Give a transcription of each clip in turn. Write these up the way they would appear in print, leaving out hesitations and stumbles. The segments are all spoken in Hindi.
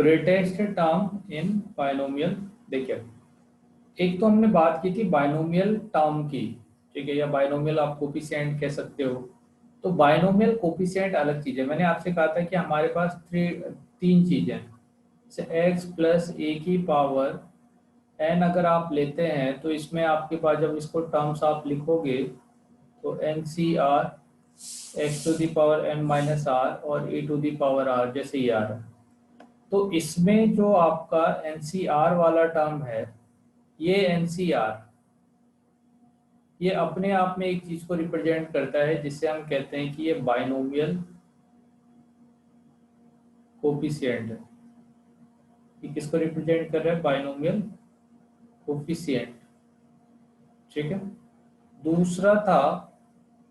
Greatest term in binomial. देखिए, एक तो हमने बात की थी बाइनोमियल टर्म की, ठीक है, या बाइनोमियल आप कोफिशिएंट कह सकते हो। तो बाइनोमियल कोफिशिएंट अलग चीज है। मैंने आपसे कहा था कि हमारे पास तीन चीजें हैं, जैसे एक्स प्लस ए की पावर एन अगर आप लेते हैं तो इसमें आपके पास जब इसको टर्म्स आप लिखोगे तो n c r x to the power n minus r और a to the power r, जैसे ये आ रहा है। तो इसमें जो आपका एन सी आर वाला टर्म है, ये एन सी आर, ये अपने आप में एक चीज को रिप्रेजेंट करता है जिससे हम कहते हैं कि ये बाइनोमियल कोफिशिएंट है। ये किसको रिप्रेजेंट कर रहा है? बाइनोमियल कोफिशिएंट, ठीक है। दूसरा था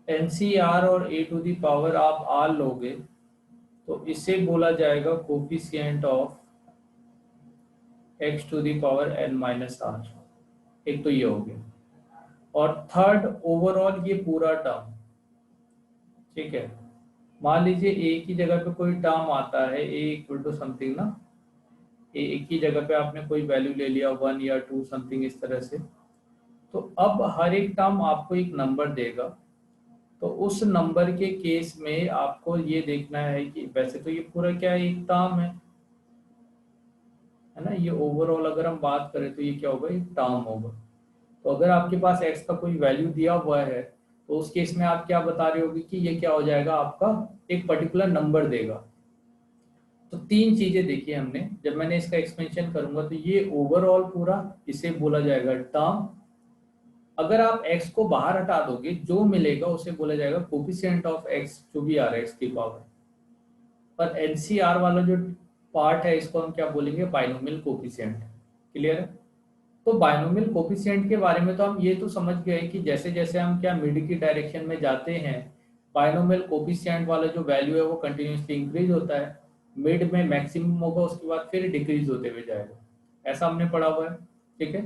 एनसीआर और ए टू दी पावर आप आर लोगे तो इसे बोला जाएगा coefficient of x to the power n minus r. एक तो ये हो गया। और थर्ड, ओवरऑल ये पूरा टर्म, ठीक है। मान लीजिए ए की जगह पे कोई टर्म आता है, ए इक्वल टू समथिंग ना, ए की जगह पे आपने कोई वैल्यू ले लिया 1 या 2 समथिंग इस तरह से। तो अब हर एक टर्म आपको एक नंबर देगा। तो उस नंबर के केस में आपको ये देखना है कि वैसे तो ये पूरा क्या है, एक टर्म है ना। ये ओवरऑल अगर हम बात करें तो ये क्या होगा, एक टर्म होगा। तो अगर आपके पास x का कोई वैल्यू दिया हुआ है तो उस केस में आप क्या बता रहे होगे कि ये क्या हो जाएगा, आपका एक पर्टिकुलर नंबर देगा। तो तीन चीजें देखी हमने। जब मैंने इसका एक्सपेंशन करूंगा तो ये ओवरऑल पूरा, इसे बोला जाएगा टर्म। अगर आप x को बाहर हटा दोगे जो मिलेगा उसे बोला जाएगा कोफिशिएंट ऑफ x, जो भी आ रहा है x की पावर। पर एनसीआर वाला जो पार्ट है इसको हम क्या बोलेंगे, बाइनोमियल कोफिशिएंट। क्लियर है? तो बाइनोमियल कोफिशिएंट के बारे में तो हम ये तो समझ गए कि जैसे जैसे हम क्या मिड की डायरेक्शन में जाते हैं, बाइनोमियल कोफिशिएंट वाला जो वैल्यू है वो कंटिन्यूसली इंक्रीज होता है। मिड में मैक्सिमम होगा, उसके बाद फिर डिक्रीज होते हुए जाएगा। ऐसा हमने पढ़ा हुआ है, ठीक है।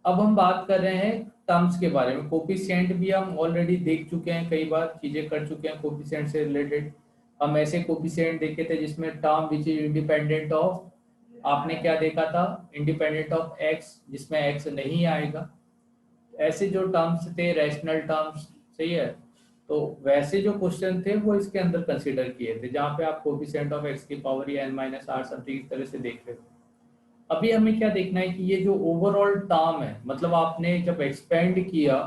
अब हम बात कर रहे हैं टर्म्स के बारे में। कोफिशिएंट भी हम ऑलरेडी देख चुके हैं, कई बार चीजें कर चुके हैं कोफिशिएंट से रिलेटेड। हम ऐसे कोफिशिएंट देखे थे जिसमें term which is independent of, आपने क्या देखा था, इंडिपेंडेंट ऑफ एक्स, जिसमें एक्स नहीं आएगा। ऐसे जो टर्म्स थे रैशनल टर्म्स, सही है। तो वैसे जो क्वेश्चन थे वो इसके अंदर कंसीडर किए थे जहाँ पे आप कोफिशिएंट ऑफ एक्स की पावर या एन माइनस आर समथिंग इस तरह से देख रहे हो। अभी हमें क्या देखना है कि ये जो ओवरऑल टर्म है, मतलब आपने जब एक्सपेंड किया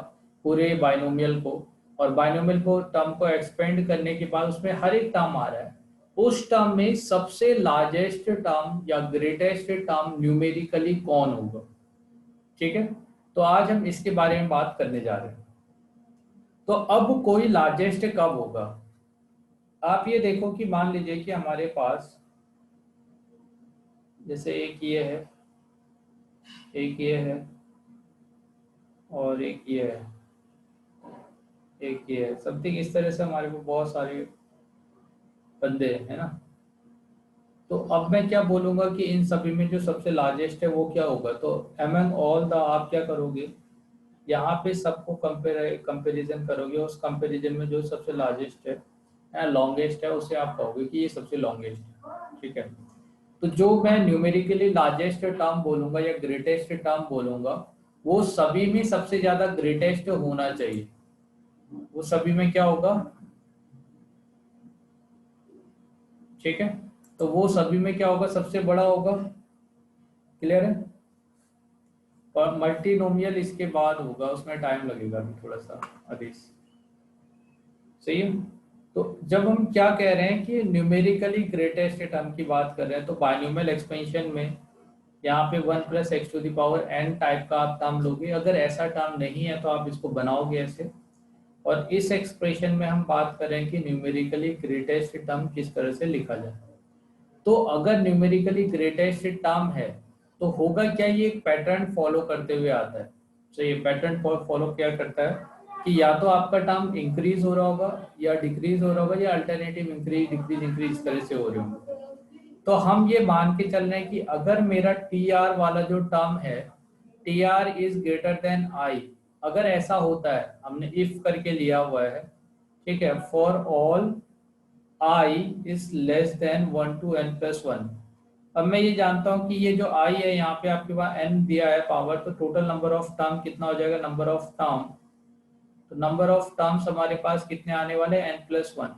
पूरे बाइनोमियल को, और बाइनोमियल को टर्म को एक्सपेंड करने के बाद उसमें हर एक टर्म आ रहा है, उस टर्म में सबसे लार्जेस्ट टर्म या ग्रेटेस्ट टर्म न्यूमेरिकली कौन होगा, ठीक है। तो आज हम इसके बारे में बात करने जा रहे हैं। तो अब कोई लार्जेस्ट कब होगा, आप ये देखो कि मान लीजिए कि हमारे पास जैसे एक ये है, एक ये है, और एक ये है, एक ये है, समथिंग इस तरह से हमारे को बहुत सारे बंदे हैं ना। तो अब मैं क्या बोलूंगा कि इन सभी में जो सबसे लार्जेस्ट है वो क्या होगा। तो अमंग ऑल द आप क्या करोगे, यहाँ पे सबको कंपेरिजन करोगे, उस कंपेरिजन में जो सबसे लार्जेस्ट है या लॉन्गेस्ट है उसे आप कहोगे कि ये सबसे लॉन्गेस्ट है, ठीक है। तो जो मैं न्यूमेरिकली लार्जेस्ट टर्म बोलूंगा या ग्रेटेस्ट टर्म बोलूंगा, वो सभी में सबसे ज्यादा ग्रेटेस्ट होना चाहिए। वो सभी में क्या होगा, ठीक है। तो वो सभी में क्या होगा, सबसे बड़ा होगा। क्लियर है? और मल्टीनोमियल इसके बाद होगा, उसमें टाइम लगेगा अभी थोड़ा सा अधिक, सही है। तो जब हम क्या कह रहे हैं कि न्यूमेरिकली ग्रेटेस्ट टर्म की बात कर रहे हैं, तो बाइनोमियल एक्सपेंशन में यहाँ पे 1 plus x to the power n type का आप टर्म लोगे। अगर ऐसा टर्म नहीं है तो आप इसको बनाओगे ऐसे। और इस एक्सप्रेशन में हम बात करें कि न्यूमेरिकली ग्रेटेस्ट टर्म किस तरह से लिखा जाए। तो अगर न्यूमेरिकली ग्रेटेस्ट टर्म है तो होगा क्या, ये एक पैटर्न फॉलो करते हुए आता है। तो ये पैटर्न फॉलो क्या करता है कि या तो आपका टर्म इंक्रीज हो रहा होगा या डिक्रीज हो रहा होगा, या अल्टरनेटिव इंक्रीज डिक्रीज इंक्रीज इस तरह से हो रहे होंगे। तो हम ये मान के चल रहे हैं कि अगर मेरा टी आर वाला जो टर्म है, t r is greater than i, अगर ऐसा होता है, हमने इफ करके लिया हुआ है, ठीक है, for all I is less than 1 to n plus 1, अब मैं ये जानता हूँ कि ये जो आई है यहाँ पे आपके पास n दिया है पावर, तो टोटल नंबर ऑफ टर्म कितना हो जाएगा, नंबर ऑफ टर्म, तो नंबर ऑफ टर्म्स हमारे पास कितने आने वाले, n+1।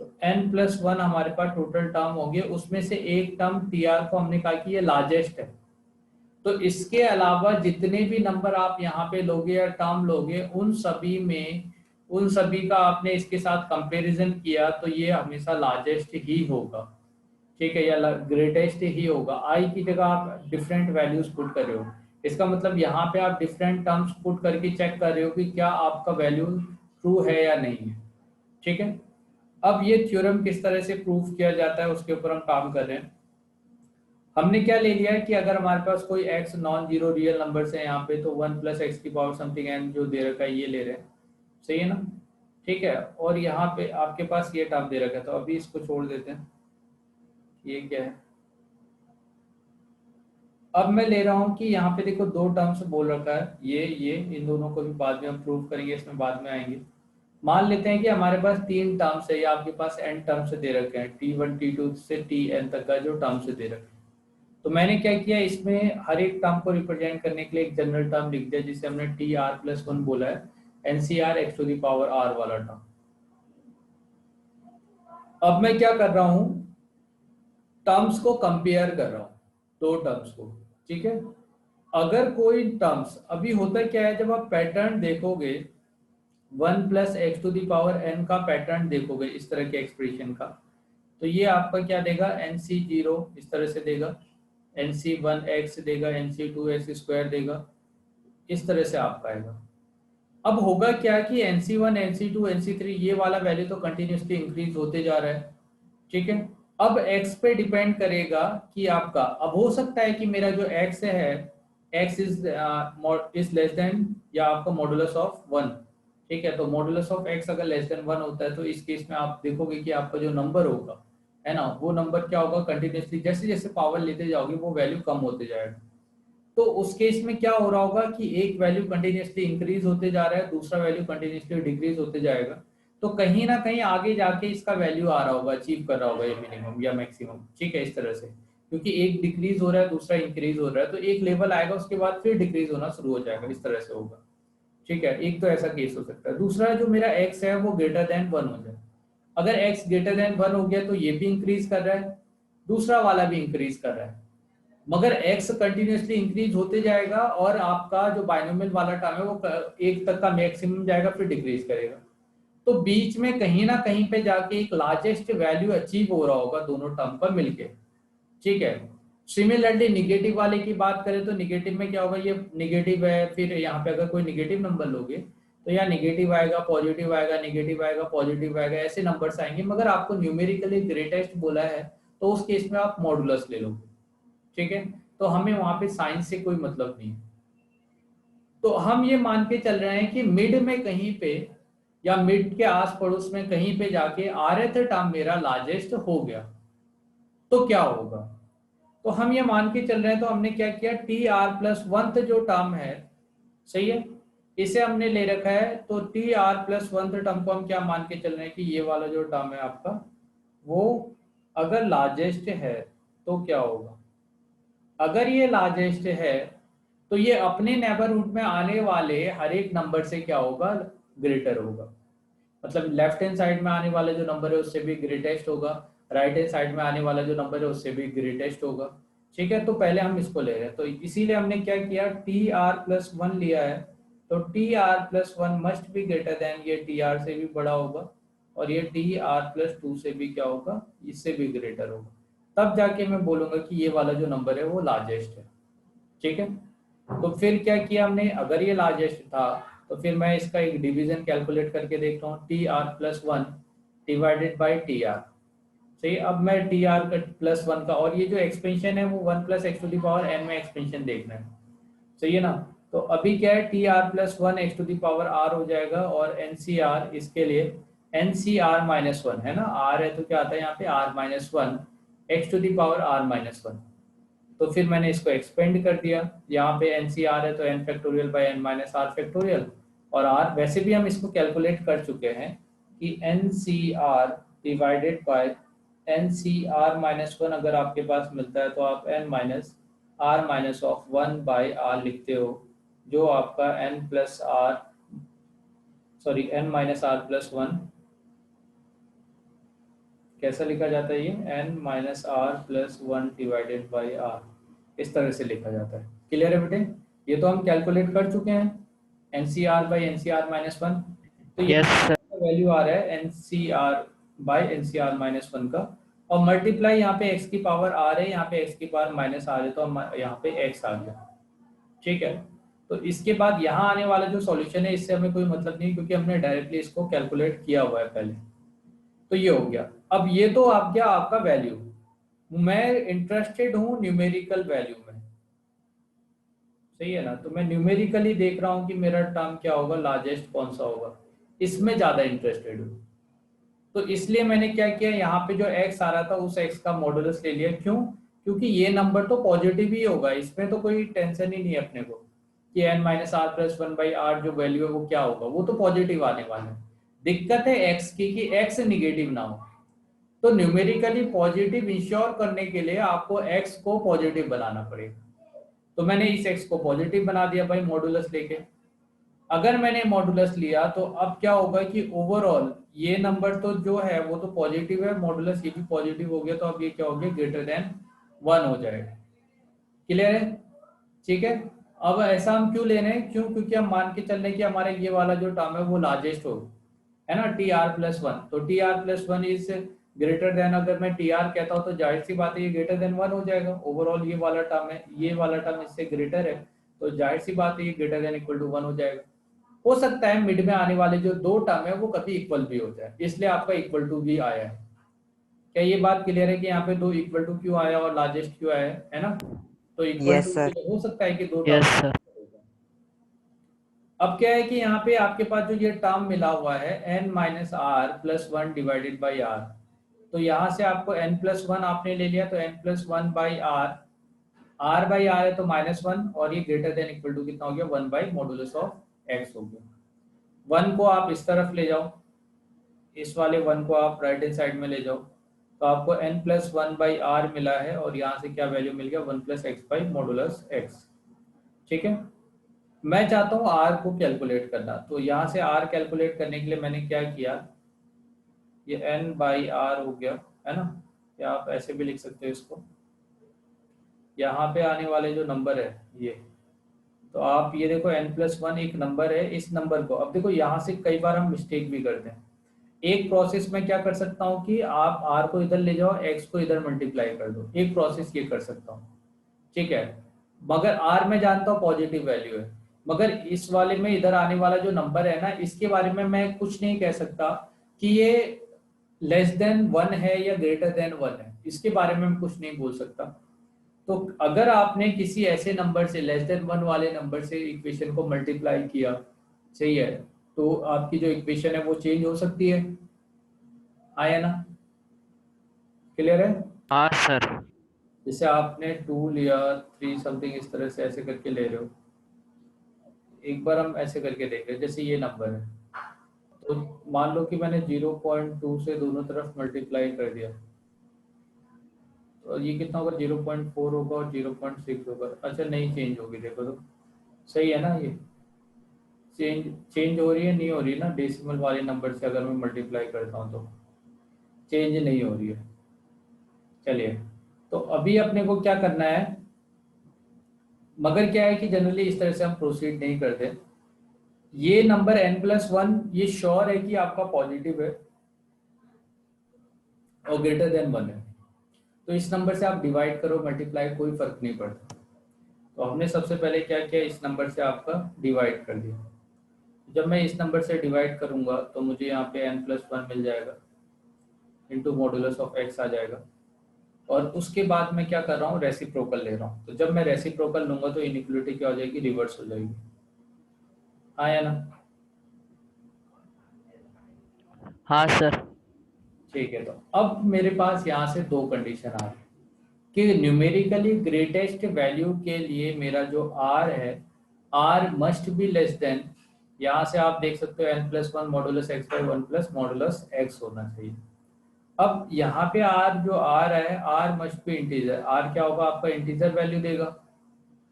तो n+1 हमारे पास टोटल टर्म हो गए, उसमें से एक टर्म टीआर को हमने कहा कि ये लार्जेस्ट है। तो इसके अलावा जितने भी नंबर आप यहाँ पे लोगे या टर्म लोगे, उन सभी का आपने इसके साथ कंपैरिजन किया तो ये हमेशा लार्जेस्ट ही होगा, ठीक है, या ग्रेटेस्ट ही होगा। आई की जगह आप डिफरेंट वैल्यूज पुट कर रहे हो, इसका मतलब यहाँ पे आप डिफरेंट टर्म्स पुट करके चेक कर रहे हो कि क्या आपका वैल्यू ट्रू है या नहीं है, ठीक है। अब ये थ्योरम किस तरह से प्रूव किया जाता है उसके ऊपर हम काम कर रहे हैं। हमने क्या ले लिया है कि अगर हमारे पास कोई x non zero real number है यहाँ पे, तो 1+x⁻ समथिंग n जो दे रखा है ये ले रहे हैं, सही है ना, ठीक है। और यहाँ पे आपके पास ये टर्म दे रखा है, तो अभी इसको छोड़ देते हैं, ये क्या है। अब मैं ले रहा हूँ कि यहाँ पे देखो दो टर्म्स बोल रखा है, ये इन दोनों को भी बाद में हम प्रूव करेंगे, इसमें बाद में आएंगे। मान लेते हैं कि हमारे पास तीन टर्म्स है, या आपके पास n टर्म्स दे रखे हैं, t1 t2 से tn तक का जो टर्म्स दे रखे हैं। तो मैंने क्या किया, इसमें हर एक टर्म को रिप्रेजेंट करने के लिए एक जनरल टर्म लिख दिया, जिसे हमने tr+1 बोला है, NCR x⁻r वाला टर्म। अब मैं क्या कर रहा हूं, टर्म्स को कंपेयर कर रहा हूं, दो टर्म्स को, ठीक है। अगर कोई टर्म्स, अभी होता क्या है, जब आप पैटर्न देखोगे 1+x⁻n का पैटर्न देखोगे इस तरह के एक्सप्रेशन का, तो ये आपका क्या देगा, NC0 इस तरह से देगा, NC1x देगा, NC2x² देगा, इस तरह से आपका आएगा। अब होगा क्या कि NC1 NC2 NC3 ये वाला वैल्यू तो कंटिन्यूसली इंक्रीज होते जा रहा है, ठीक है। अब x पे डिपेंड करेगा कि आपका, अब हो सकता है कि मेरा जो x है, x इज लेस देन या आपका मॉडुलस ऑफ 1, ठीक है। तो मॉडुलस ऑफ x अगर लेस देन 1 होता है, तो इस केस में आप देखोगे कि आपका जो नंबर होगा, है ना, वो नंबर क्या होगा, कंटिन्यूसली जैसे जैसे पावर लेते जाओगे वो वैल्यू कम होते जाएगा। तो उस केस में क्या हो रहा होगा कि एक वैल्यू कंटिन्यूसली इंक्रीज होते जा रहा है, दूसरा वैल्यू कंटिन्यूसली डिक्रीज होते जाएगा, तो कहीं ना कहीं आगे जाके इसका वैल्यू आ रहा होगा, अचीव कर रहा होगा ये मिनिमम या मैक्सिमम, ठीक है, इस तरह से। क्योंकि एक डिक्रीज हो रहा है, दूसरा इंक्रीज हो रहा है, तो एक लेवल आएगा, उसके बाद फिर डिक्रीज होना शुरू हो जाएगा, इस तरह से होगा, ठीक है। एक तो ऐसा केस हो सकता है। दूसरा जो मेरा एक्स है वो ग्रेटर देन 1 हो जाए, अगर एक्स ग्रेटर देन 1 हो गया तो ये भी इंक्रीज कर रहा है, दूसरा वाला भी इंक्रीज कर रहा है, मगर x कंटिन्यूसली इंक्रीज होते जाएगा, और आपका जो बाइनोमियल वाला टर्म है वो एक तक का मैक्सिमम जाएगा, फिर डिक्रीज करेगा। तो बीच में कहीं ना कहीं पे जाके एक लार्जेस्ट वैल्यू अचीव हो रहा होगा दोनों टर्म का मिलके, ठीक है। सिमिलरली निगेटिव वाले की बात करें तो निगेटिव में क्या होगा, ये निगेटिव है, फिर यहाँ पे अगर कोई निगेटिव नंबर लोगे तो यहाँ निगेटिव आएगा, पॉजिटिव आएगा, निगेटिव आएगा, पॉजिटिव आएगा, ऐसे नंबर्स आएंगे। मगर आपको न्यूमेरिकली ग्रेटेस्ट बोला है, तो उस केस में आप मॉडुलस ले लोगे, ठीक है। तो हमें वहां पे साइंस से कोई मतलब नहीं है। तो हम ये मान के चल रहे हैं कि मिड में कहीं पे, या मिड के आस पड़ोस में कहीं पे जाके rth टर्म मेरा लार्जेस्ट हो गया, तो क्या होगा। तो हम ये मान के चल रहे हैं, तो हमने क्या किया, tr+1 जो टर्म है, सही है, इसे हमने ले रखा है। तो tr+1 टर्म को हम क्या मान के चल रहे हैं कि ये वाला जो टर्म है आपका, वो अगर लार्जेस्ट है तो क्या होगा, अगर ये लार्जेस्ट है तो ये अपने नेबरहुड में आने वाले हर एक नंबर से क्या होगा, ग्रेटर होगा। मतलब लेफ्ट हैंड साइड में आने वाला जो नंबर है उससे भी ग्रेटेस्ट होगा, राइट हैंड साइड में आने वाला जो नंबर है उससे भी ग्रेटेस्ट होगा, ठीक है। तो पहले हम इसको ले रहे हैं, तो इसीलिए हमने क्या किया, tr+1 लिया है। तो tr+1 must be greater than, ये tr से भी बड़ा होगा, और ये tr+2 से भी क्या होगा, इससे भी ग्रेटर होगा। तब जाके मैं बोलूंगा कि ये वाला जो नंबर है वो लार्जेस्ट है, ठीक है। तो फिर क्या किया हमने, अगर ये लार्जेस्ट था तो फिर मैं इसका एक डिवीजन कैलकुलेट करके देखता हूँ, tr+1 डिवाइडेड बाई tr, सही। अब मैं tr+1 का, और ये जो एक्सपेंशन है वो 1+x⁻n में एक्सपेंशन देखना है, सही है ना। तो अभी क्या है, tr+1 x⁻r हो जाएगा, और ncr इसके लिए ncr-1 है ना, r है तो क्या आता है यहाँ पे r-1 x⁻r-1। तो फिर मैंने इसको एक्सपेंड कर दिया, यहाँ पे NCR है तो n factorial by n minus r factorial, और r वैसे भी हम इसको कैलकुलेट कर चुके हैं कि NCR divided by n c r minus one अगर आपके पास मिलता है तो आप n minus r minus of one by r लिखते हो, जो आपका n plus r, sorry n minus r plus one, कैसा लिखा जाता है ये, n minus r plus one divided by r, इस तरह से लिखा जाता है। क्लियर है बेटे? ये तो हम कैलकुलेट कर चुके हैं, n c r by n c r minus one. तो ये यस सर। वैल्यू आ रहा है n c r by n c r minus one का, और मल्टीप्लाई यहाँ पे एक्स की पावर आर है, यहाँ पे एक्स की पावर माइनस आर है, तो यहाँ पे एक्स आ गया। ठीक है, तो इसके बाद यहाँ आने वाला जो सॉल्यूशन है इससे हमें कोई मतलब नहीं, क्योंकि हमने डायरेक्टली इसको कैलकुलेट किया हुआ है पहले। तो ये हो गया। अब ये तो आप गया आपका वैल्यू, मैं इंटरेस्टेड हूँ न्यूमेरिकल वैल्यू में, सही है ना? तो मैं न्यूमेरिकली देख रहा हूँ कि मेरा टर्म क्या होगा, लार्जेस्ट कौन सा होगा, इसमें ज्यादा इंटरेस्टेड हूँ। तो इसलिए मैंने क्या किया, यहाँ पे जो x आ रहा था उस x का मॉडुलस ले लिया। क्यों? क्योंकि ये नंबर तो पॉजिटिव ही होगा, इसमें तो कोई टेंशन ही नहीं है अपने को कि n minus r plus one by r जो वैल्यू है वो क्या होगा, वो तो पॉजिटिव आने वाला है। दिक्कत है x की कि x निगेटिव ना हो। तो न्यूमेरिकली पॉजिटिव इंश्योर करने के लिए आपको x को पॉजिटिव बनाना पड़ेगा। तो मैंने इस x को पॉजिटिव बना दिया भाई मॉडुलस लेके। अगर मैंने मॉडुलस लिया तो अब क्या होगा कि ओवरऑल ये नंबर तो जो है वो तो पॉजिटिव है, मॉडुलस ये भी पॉजिटिव हो गया, तो अब ये क्या हो गया, ग्रेटर देन वन हो जाएगा। क्लियर है? ठीक है। अब ऐसा हम क्यों ले रहे हैं, क्यों? क्योंकि हम मान के चल रहे हैं कि हमारे ये वाला जो टर्म है वो लार्जेस्ट हो, है ना, टी आर प्लस वन। तो T R plus one is greater then, अगर मैं टी आर कहता हूँ तो जाहिर सी बात है ये ग्रेटर देन वन हो जाएगा। ओवरऑल ये वाला टर्म है, ये वाला टर्म इससे ग्रेटर है, तो जाहिर सी बात है ये greater than equal to one हो जाएगा। हो सकता है मिड में आने वाले जो दो टर्म है वो कभी इक्वल भी हो जाए, इसलिए आपका इक्वल टू भी आया है। क्या ये बात क्लियर है कि यहाँ पे दो इक्वल टू क्यों आया और लार्जेस्ट क्यों आया है ना? तो इक्वल यस टू सर। हो सकता है कि दो टर्म। Yes sir. अब क्या है कि यहाँ पे आपके पास जो ये टर्म मिला हुआ है n minus r plus one divided by r, तो यहाँ से आपको n प्लस वन आपने ले लिया, तो n plus one by r, r by r है तो माइनस वन, और ये ग्रेटर देन इक्वल टू कितना हो गया, one by modulus of x हो गया। वन को आप इस तरफ ले जाओ, इस वाले वन को आप राइट हैंड साइड में ले जाओ, तो आपको n plus one by r मिला है, और यहाँ से क्या वैल्यू मिल गया, one plus x by modulus x. ठीक है, मैं चाहता हूँ r को कैलकुलेट करना, तो यहाँ से r कैलकुलेट करने के लिए मैंने क्या किया, ये n बाई आर हो गया, है ना, या आप ऐसे भी लिख सकते हो इसको। यहाँ पे आने वाले जो नंबर है ये, तो आप ये देखो n प्लस वन एक नंबर है, इस नंबर को अब देखो यहाँ से कई बार हम मिस्टेक भी करते हैं। एक प्रोसेस में क्या कर सकता हूँ कि आप r को इधर ले जाओ, x को इधर मल्टीप्लाई कर दो, एक प्रोसेस ये कर सकता हूँ। ठीक है, मगर r में जानता हूँ पॉजिटिव वैल्यू है, मगर इस वाले में इधर आने वाला जो नंबर है ना, इसके बारे में मैं कुछ नहीं कह सकता कि ये लेस देन वन है या ग्रेटर देन वन है, इसके बारे में मैं कुछ नहीं बोल सकता। तो अगर आपने किसी ऐसे नंबर से, लेस देन वन वाले नंबर से इक्वेशन को मल्टीप्लाई किया, सही है, तो आपकी जो इक्वेशन है वो चेंज हो सकती है। आया ना? क्लियर है? हाँ सर। जैसे आपने टू लिया, थ्री समथिंग इस तरह से ऐसे करके ले रहे हो, एक बार हम ऐसे करके देख रहे हैं, जैसे ये नंबर है, तो मान लो कि मैंने 0.2 से दोनों तरफ मल्टीप्लाई कर दिया, तो ये कितना होगा, 0.4 होगा और 0.6 होगा। अच्छा नहीं चेंज होगी, देखो तो सही है ना, ये चेंज चेंज हो रही है, नहीं हो रही है ना, डेसिमल वाले नंबर से अगर मैं मल्टीप्लाई करता हूँ तो चेंज नहीं हो रही है। चलिए, तो अभी अपने को क्या करना है, मगर क्या है कि जनरली इस तरह से हम प्रोसीड नहीं करते। ये नंबर n प्लस वन ये श्योर है कि आपका पॉजिटिव है और ग्रेटर देन वन है, तो इस नंबर से आप डिवाइड करो, मल्टीप्लाई, कोई फर्क नहीं पड़ता। तो हमने सबसे पहले क्या किया, इस नंबर से आपका डिवाइड कर दिया। जब मैं इस नंबर से डिवाइड करूंगा तो मुझे यहाँ पे n प्लस वन मिल जाएगा, इंटू मॉडुलस ऑफ x आ जाएगा, और उसके बाद मैं क्या कर रहा हूँ, रेसिप्रोकल ले रहा हूँ। तो जब मैं रेसिप्रोकल लूंगा तो इनइक्वालिटी क्या हो जाएगी, रिवर्स हो जाएगी। हाँ या ना? हाँ सर। ठीक है, तो अब मेरे पास यहाँ से दो कंडीशन आ रही कि न्यूमेरिकली ग्रेटेस्ट वैल्यू के लिए मेरा जो r है, r must be less than, यहाँ से आप देख सकते हो n plus one modulus x by one plus modulus x होना चाहिए। अब यहाँ पे आर जो आर है, r must be integer, r क्या होगा आपका इंटीजर वैल्यू देगा,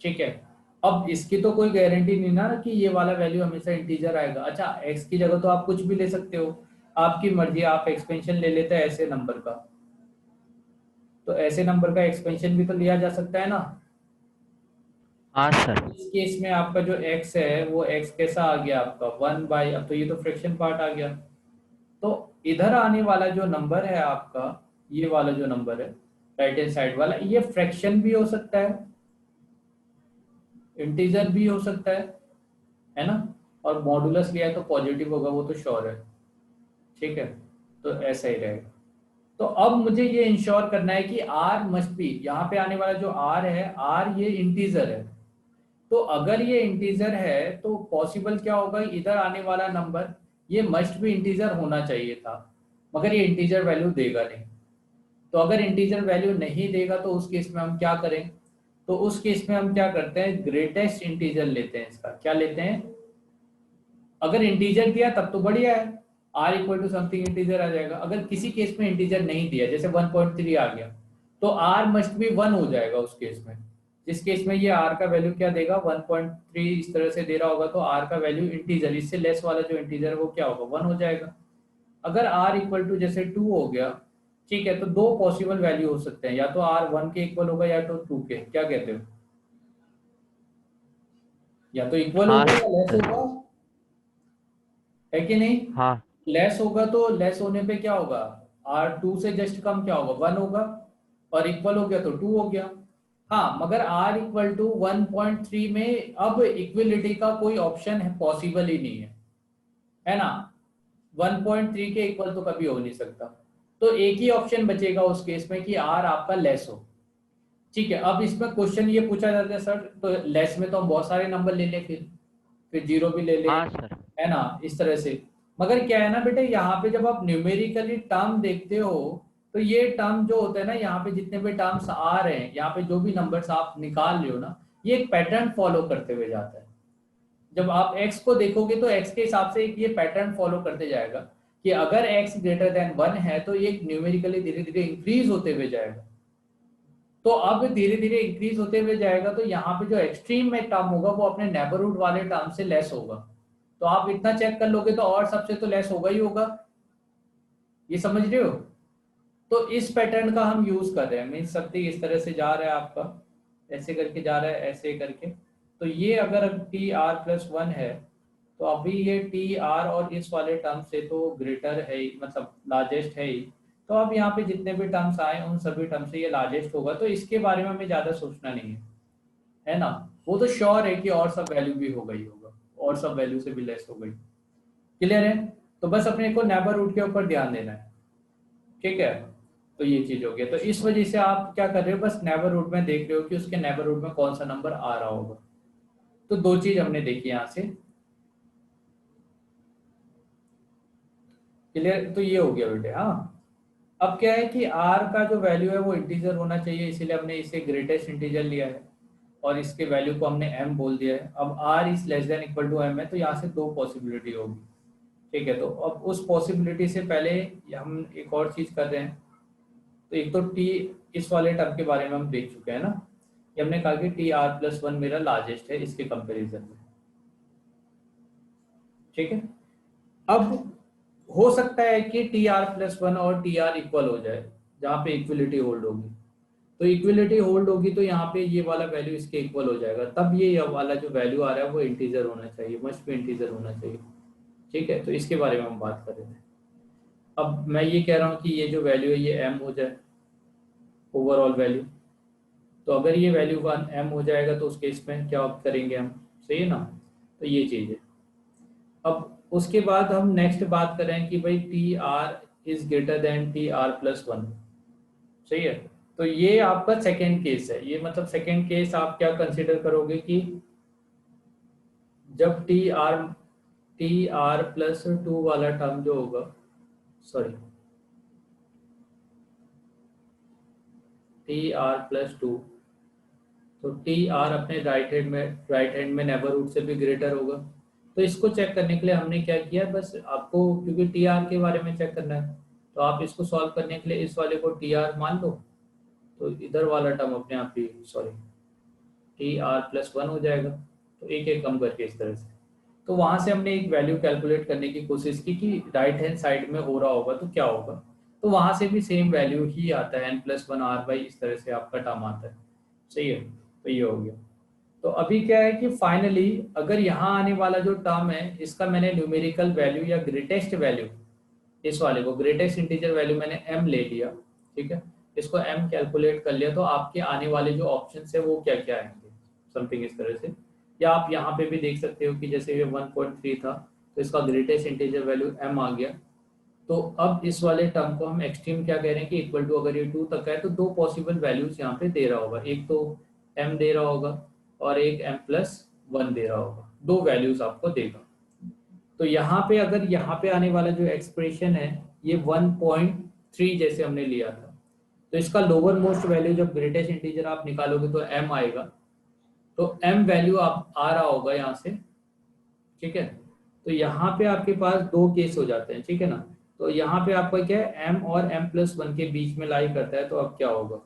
ठीक है। अब इसकी तो कोई गारंटी नहीं ना कि ये वाला वैल्यू हमेशा इंटीजर आएगा। अच्छा एक्स की जगह तो आप कुछ भी ले सकते हो, आपकी मर्जी, आप एक्सपेंशन ले लेते हैं ऐसे नंबर का, तो ऐसे नंबर का एक्सपेंशन भी तो लिया जा सकता है ना। हाँ सर। इस केस में आपका जो x है वो x कैसा आ गया आपका 1/, अब तो ये तो फ्रैक्शन पार्ट आ गया। तो इधर आने वाला जो नंबर है आपका, ये वाला जो नंबर है राइट हैंड साइड वाला, ये फ्रैक्शन भी हो सकता है, इंटीजर भी हो सकता है ना। और मॉडुलस लिया है तो पॉजिटिव होगा, वो तो श्योर है, ठीक है। तो ऐसा ही रहेगा। तो अब मुझे ये इंश्योर करना है कि r मस्ट बी, यहाँ पे आने वाला जो r है, r ये इंटीजर है। तो अगर ये इंटीजर है तो पॉसिबल क्या होगा, इधर आने वाला नंबर ये मस्ट भी इंटीजर होना चाहिए था, मगर ये इंटीजर वैल्यू देगा नहीं। तो अगर इंटीजर वैल्यू नहीं देगा तो उस केस में हम क्या करें, तो उस केस में हम क्या करते हैं, ग्रेटेस्ट इंटीजर लेते हैं। इसका क्या लेते हैं, अगर इंटीजर दिया तब तो बढ़िया है, r equal to something integer आ जाएगा। अगर किसी केस में इंटीजर नहीं दिया, जैसे 1.3 आ गया, तो r मस्ट बी 1 हो जाएगा उस केस में। जिस केस में ये r का वैल्यू क्या देगा, 1.3 इस तरह से दे रहा होगा, तो r का वैल्यू इंटीजर, इससे लेस वाला जो इंटीजर है वो क्या होगा, 1 हो जाएगा। अगर r इक्वल टू जैसे 2 हो गया, ठीक है, तो दो पॉसिबल वैल्यू हो सकते हैं, या तो r 1 के इक्वल होगा या तो 2 के, क्या कहते हो, या तो इक्वल हाँ होगा या लेस सर। होगा, है कि नहीं। हाँ। लेस होगा तो लेस होने पे क्या होगा, आर 2 से जस्ट कम क्या होगा, 1 होगा, और इक्वल हो गया तो 2 हो गया। हाँ मगर r इक्वल टू 1.3 में अब इक्विलिटी का कोई ऑप्शन है, पॉसिबल ही नहीं है ना। 1.3 के इक्वल तो कभी हो नहीं सकता। तो एक ही ऑप्शन बचेगा उस केस में कि r आपका लेस हो, ठीक है। अब इसमें क्वेश्चन ये पूछा जाता है सर, तो लेस में तो हम बहुत सारे नंबर ले लें, फिर जीरो भी ले ले, हाँ सर। है ना, इस तरह से। मगर क्या है ना बेटे, यहाँ पे जब आप न्यूमेरिकली टर्म देखते हो, तो ये टर्म जो होता है ना, यहाँ पे जितने भी टर्म्स आ रहे हैं, यहाँ पे जो भी नंबर्स आप निकाल रहे हो ना, ये एक पैटर्न फॉलो करते हुए जाता है। जब आप x को देखोगे तो x के हिसाब से एक ये पैटर्न फॉलो करते जाएगा कि अगर x ग्रेटर देन 1 है तो ये न्यूमेरिकली धीरे धीरे इंक्रीज होते हुए जाएगा। तो अब धीरे धीरे इंक्रीज होते हुए जाएगा, तो यहाँ पे जो एक्सट्रीम में टर्म होगा वो अपने नेबरहुड वाले टर्म से लेस होगा। तो आप इतना चेक कर लोगे तो और सबसे तो लेस होगा ही होगा, ये समझ रहे हो। तो इस पैटर्न का हम यूज कर रहे हैं, मीन समथिंग इस तरह से जा रहा है आपका, ऐसे करके जा रहा है, ऐसे करके। तो ये अगर टी आर प्लस 1 है, तो अभी ये टी आर और इस वाले टर्म से तो ग्रेटर है ही, मतलब लार्जेस्ट है ही। तो अब यहाँ पे जितने भी टर्म्स आए उन सभी टर्म से ये लार्जेस्ट होगा, तो इसके बारे में हमें ज्यादा सोचना नहीं है ना। वो तो श्योर है कि और सब वैल्यू भी होगा ही होगा, और सब वैल्यू से भी लेस हो गई। क्लियर है। तो बस अपने को नेबरहुड के ऊपर ध्यान देना है, ठीक है। तो ये चीज हो गया। तो इस वजह से आप क्या कर रहे हो, बस नेबरहुड में देख रहे हो कि उसके नेबरहुड में कौन सा नंबर आ रहा होगा। तो दो चीज हमने देखी यहाँ से, क्लियर। तो ये हो गया बेटे। हाँ अब क्या है कि r का जो वैल्यू है वो इंटीजर होना चाहिए, इसीलिए हमने इसे ग्रेटेस्ट इंटीजर लिया है और इसके वैल्यू को हमने m बोल दिया है। अब r is less than equal to m है, तो यहाँ से दो पॉसिबिलिटी होगी, ठीक है। तो अब उस पॉसिबिलिटी से पहले हम एक और चीज कर रहे हैं। तो एक तो t, इस वाले टर्म के बारे में हम देख चुके हैं ना, कि हमने कहा कि टी आर प्लस 1 मेरा लार्जेस्ट है इसके कंपेरिजन में, ठीक है। अब हो सकता है कि टी आर प्लस 1 और टी आर इक्वल हो जाए, जहाँ पे इक्विलिटी होल्ड होगी। तो इक्विलिटी होल्ड होगी तो यहाँ पे ये वाला वैल्यू इसके इक्वल हो जाएगा, तब ये वाला जो वैल्यू आ रहा है वो इंटीजर होना चाहिए, मस्ट भी इंटीजर होना चाहिए, ठीक है। तो इसके बारे में हम बात कर रहे थे। अब मैं ये कह रहा हूँ कि ये जो वैल्यू है ये m हो जाए, ओवरऑल वैल्यू। तो अगर ये वैल्यू 1 m हो जाएगा तो उस केस में क्या करेंगे हम, सही है ना। तो ये चीज़ है। अब उसके बाद हम नेक्स्ट बात करें कि भाई T r is greater then T R plus 1, सही है। तो ये आपका सेकेंड केस है, ये मतलब सेकेंड केस आप क्या कंसिडर करोगे कि जब टी आर प्लस 2 वाला टर्म जो होगा, सॉरी टी आर प्लस 2, तो टी आर अपने राइट हैंड में नेबरहुड से भी ग्रेटर होगा। तो इसको चेक करने के लिए हमने क्या किया, बस आपको क्योंकि टी आर के बारे में चेक करना है, तो आप इसको सॉल्व करने के लिए इस वाले को टी आर मान लो, तो इधर वाला टर्म अपने आप ही sorry T R plus one हो जाएगा। तो एक एक कम करके इस तरह से, तो वहां से हमने एक वैल्यू कैलकुलेट करने की कोशिश की कि राइट हैंड साइड में हो रहा होगा तो क्या होगा, तो वहां से भी सेम वैल्यू ही आता है, n+1 r/, इस तरह से आपका टर्म आता है। सही है, तो ये हो गया। तो अभी क्या है कि फाइनली अगर यहाँ आने वाला जो टर्म है इसका मैंने न्यूमेरिकल वैल्यू या ग्रेटेस्ट वैल्यू, इस वाले को ग्रेटेस्ट इंटीजर वैल्यू मैंने m ले लिया, ठीक है, इसको m कैलकुलेट कर लिया, तो आपके आने वाले जो ऑप्शन है वो क्या क्या आएंगे, समथिंग इस तरह से। या आप यहाँ पे भी देख सकते हो कि जैसे ये 1.3 था तो इसका ग्रेटेस्ट इंटीजर वैल्यू m आ गया। तो अब इस वाले टर्म को हम एक्सट्रीम क्या कह रहे हैं कि इक्वल टू, अगर ये 2 तक का है तो दो पॉसिबल वैल्यूज यहाँ पे दे रहा होगा, एक तो m दे रहा होगा और एक m+1 दे रहा होगा, दो वैल्यूज आपको देगा। तो यहाँ पे अगर यहाँ पे आने वाला जो एक्सप्रेशन है ये 1.3 जैसे हमने लिया था, तो इसका लोअर मोस्ट वैल्यू जब ग्रेटेस्ट इंटीजर आप निकालोगे तो m आएगा, तो m वैल्यू आप आ रहा होगा यहाँ से, ठीक है। तो यहाँ पे आपके पास दो केस हो जाते हैं, ठीक है ना। तो यहाँ पे आपका क्या है, m और m+1 के बीच में लाई करता है, तो अब क्या होगा,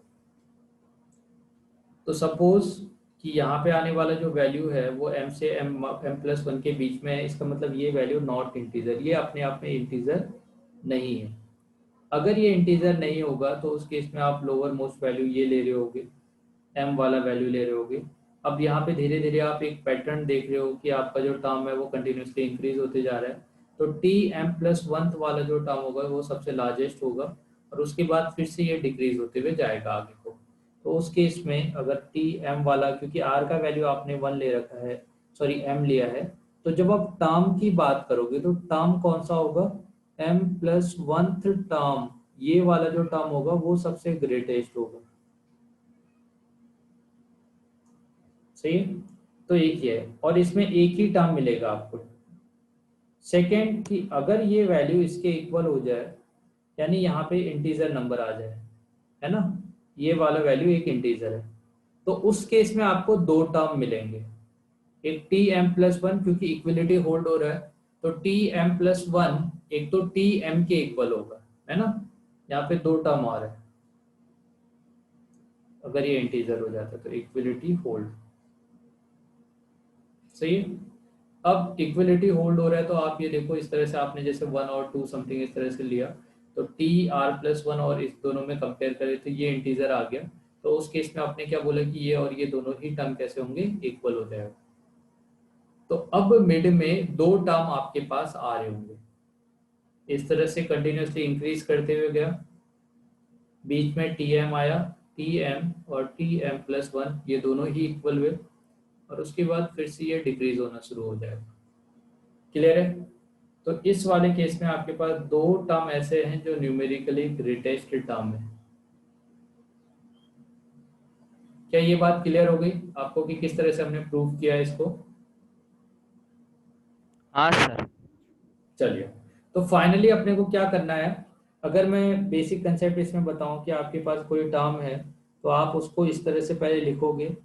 तो सपोज कि यहाँ पे आने वाला जो वैल्यू है वो m से m+1 के बीच में है, इसका मतलब ये वैल्यू नॉट इंटीजर, ये अपने आप में इंटीजर नहीं है। अगर ये इंटीजर नहीं होगा तो उस केस में आप लोअर मोस्ट वैल्यू ये ले रहे होगे, m वाला वैल्यू ले रहे होगे। अब यहाँ पे धीरे धीरे आप एक पैटर्न देख रहे हो कि आपका जो टर्म है वो कंटिन्यूसली इंक्रीज होते जा रहा है, तो Tm+1 वाला जो टर्म होगा वो सबसे लार्जेस्ट होगा और उसके बाद फिर से ये डिक्रीज होते हुए जाएगा आगे को। तो उस केस में अगर Tm वाला, क्योंकि r का वैल्यू आपने 1 ले रखा है, सॉरी m लिया है, तो जब आप टर्म की बात करोगे तो टर्म कौन सा होगा, m+1th टर्म, ये वाला जो टर्म होगा वो सबसे ग्रेटेस्ट होगा। सही है, तो एक ही है और इसमें एक ही टर्म मिलेगा आपको। सेकेंड कि अगर ये वैल्यू इसके इक्वल हो जाए, यानी यहाँ पे इंटीजर नंबर आ जाए, है ना, ये वाला वैल्यू एक इंटीजर है, तो उस केस में आपको दो टर्म मिलेंगे, एक Tm+1, क्योंकि इक्वलिटी होल्ड हो रहा है, तो Tm+1 एक तो Tm के इक्वल होगा, है ना, यहाँ पे दो टर्म आ रहा है अगर ये इंटीजर हो जाता है तो इक्वलिटी होल्ड। सही है, अब इक्वलिटी होल्ड हो रहा है तो आप ये देखो इस तरह से, आपने जैसे 1 और 2 समथिंग इस तरह से लिया, तो Tr+1 और इस दोनों में कंपेयर करें तो ये इंटीजर आ गया, तो उस केस में आपने क्या बोला कि ये और ये दोनों ही टर्म कैसे होंगे, इक्वल हो जाएगा। तो अब मिड में दो टर्म आपके पास आ रहे होंगे, इस तरह से कंटिन्यूसली इंक्रीज करते हुए गया, बीच में Tm आया, Tm और Tm+1 ये दोनों ही इक्वल हुए और उसके बाद फिर से ये डिक्रीज होना शुरू हो जाएगा। क्लियर है, तो इस वाले केस में आपके पास दो टर्म ऐसे हैं जो न्यूमेरिकली ग्रेटेस्ट टर्म है। क्या ये बात क्लियर हो गई आपको कि किस तरह से हमने प्रूव किया है इसको? हाँ सर। चलिए, तो फाइनली अपने को क्या करना है, अगर मैं बेसिक कंसेप्ट इसमें बताऊं कि आपके पास कोई टर्म है तो आप उसको इस तरह से पहले लिखोगे,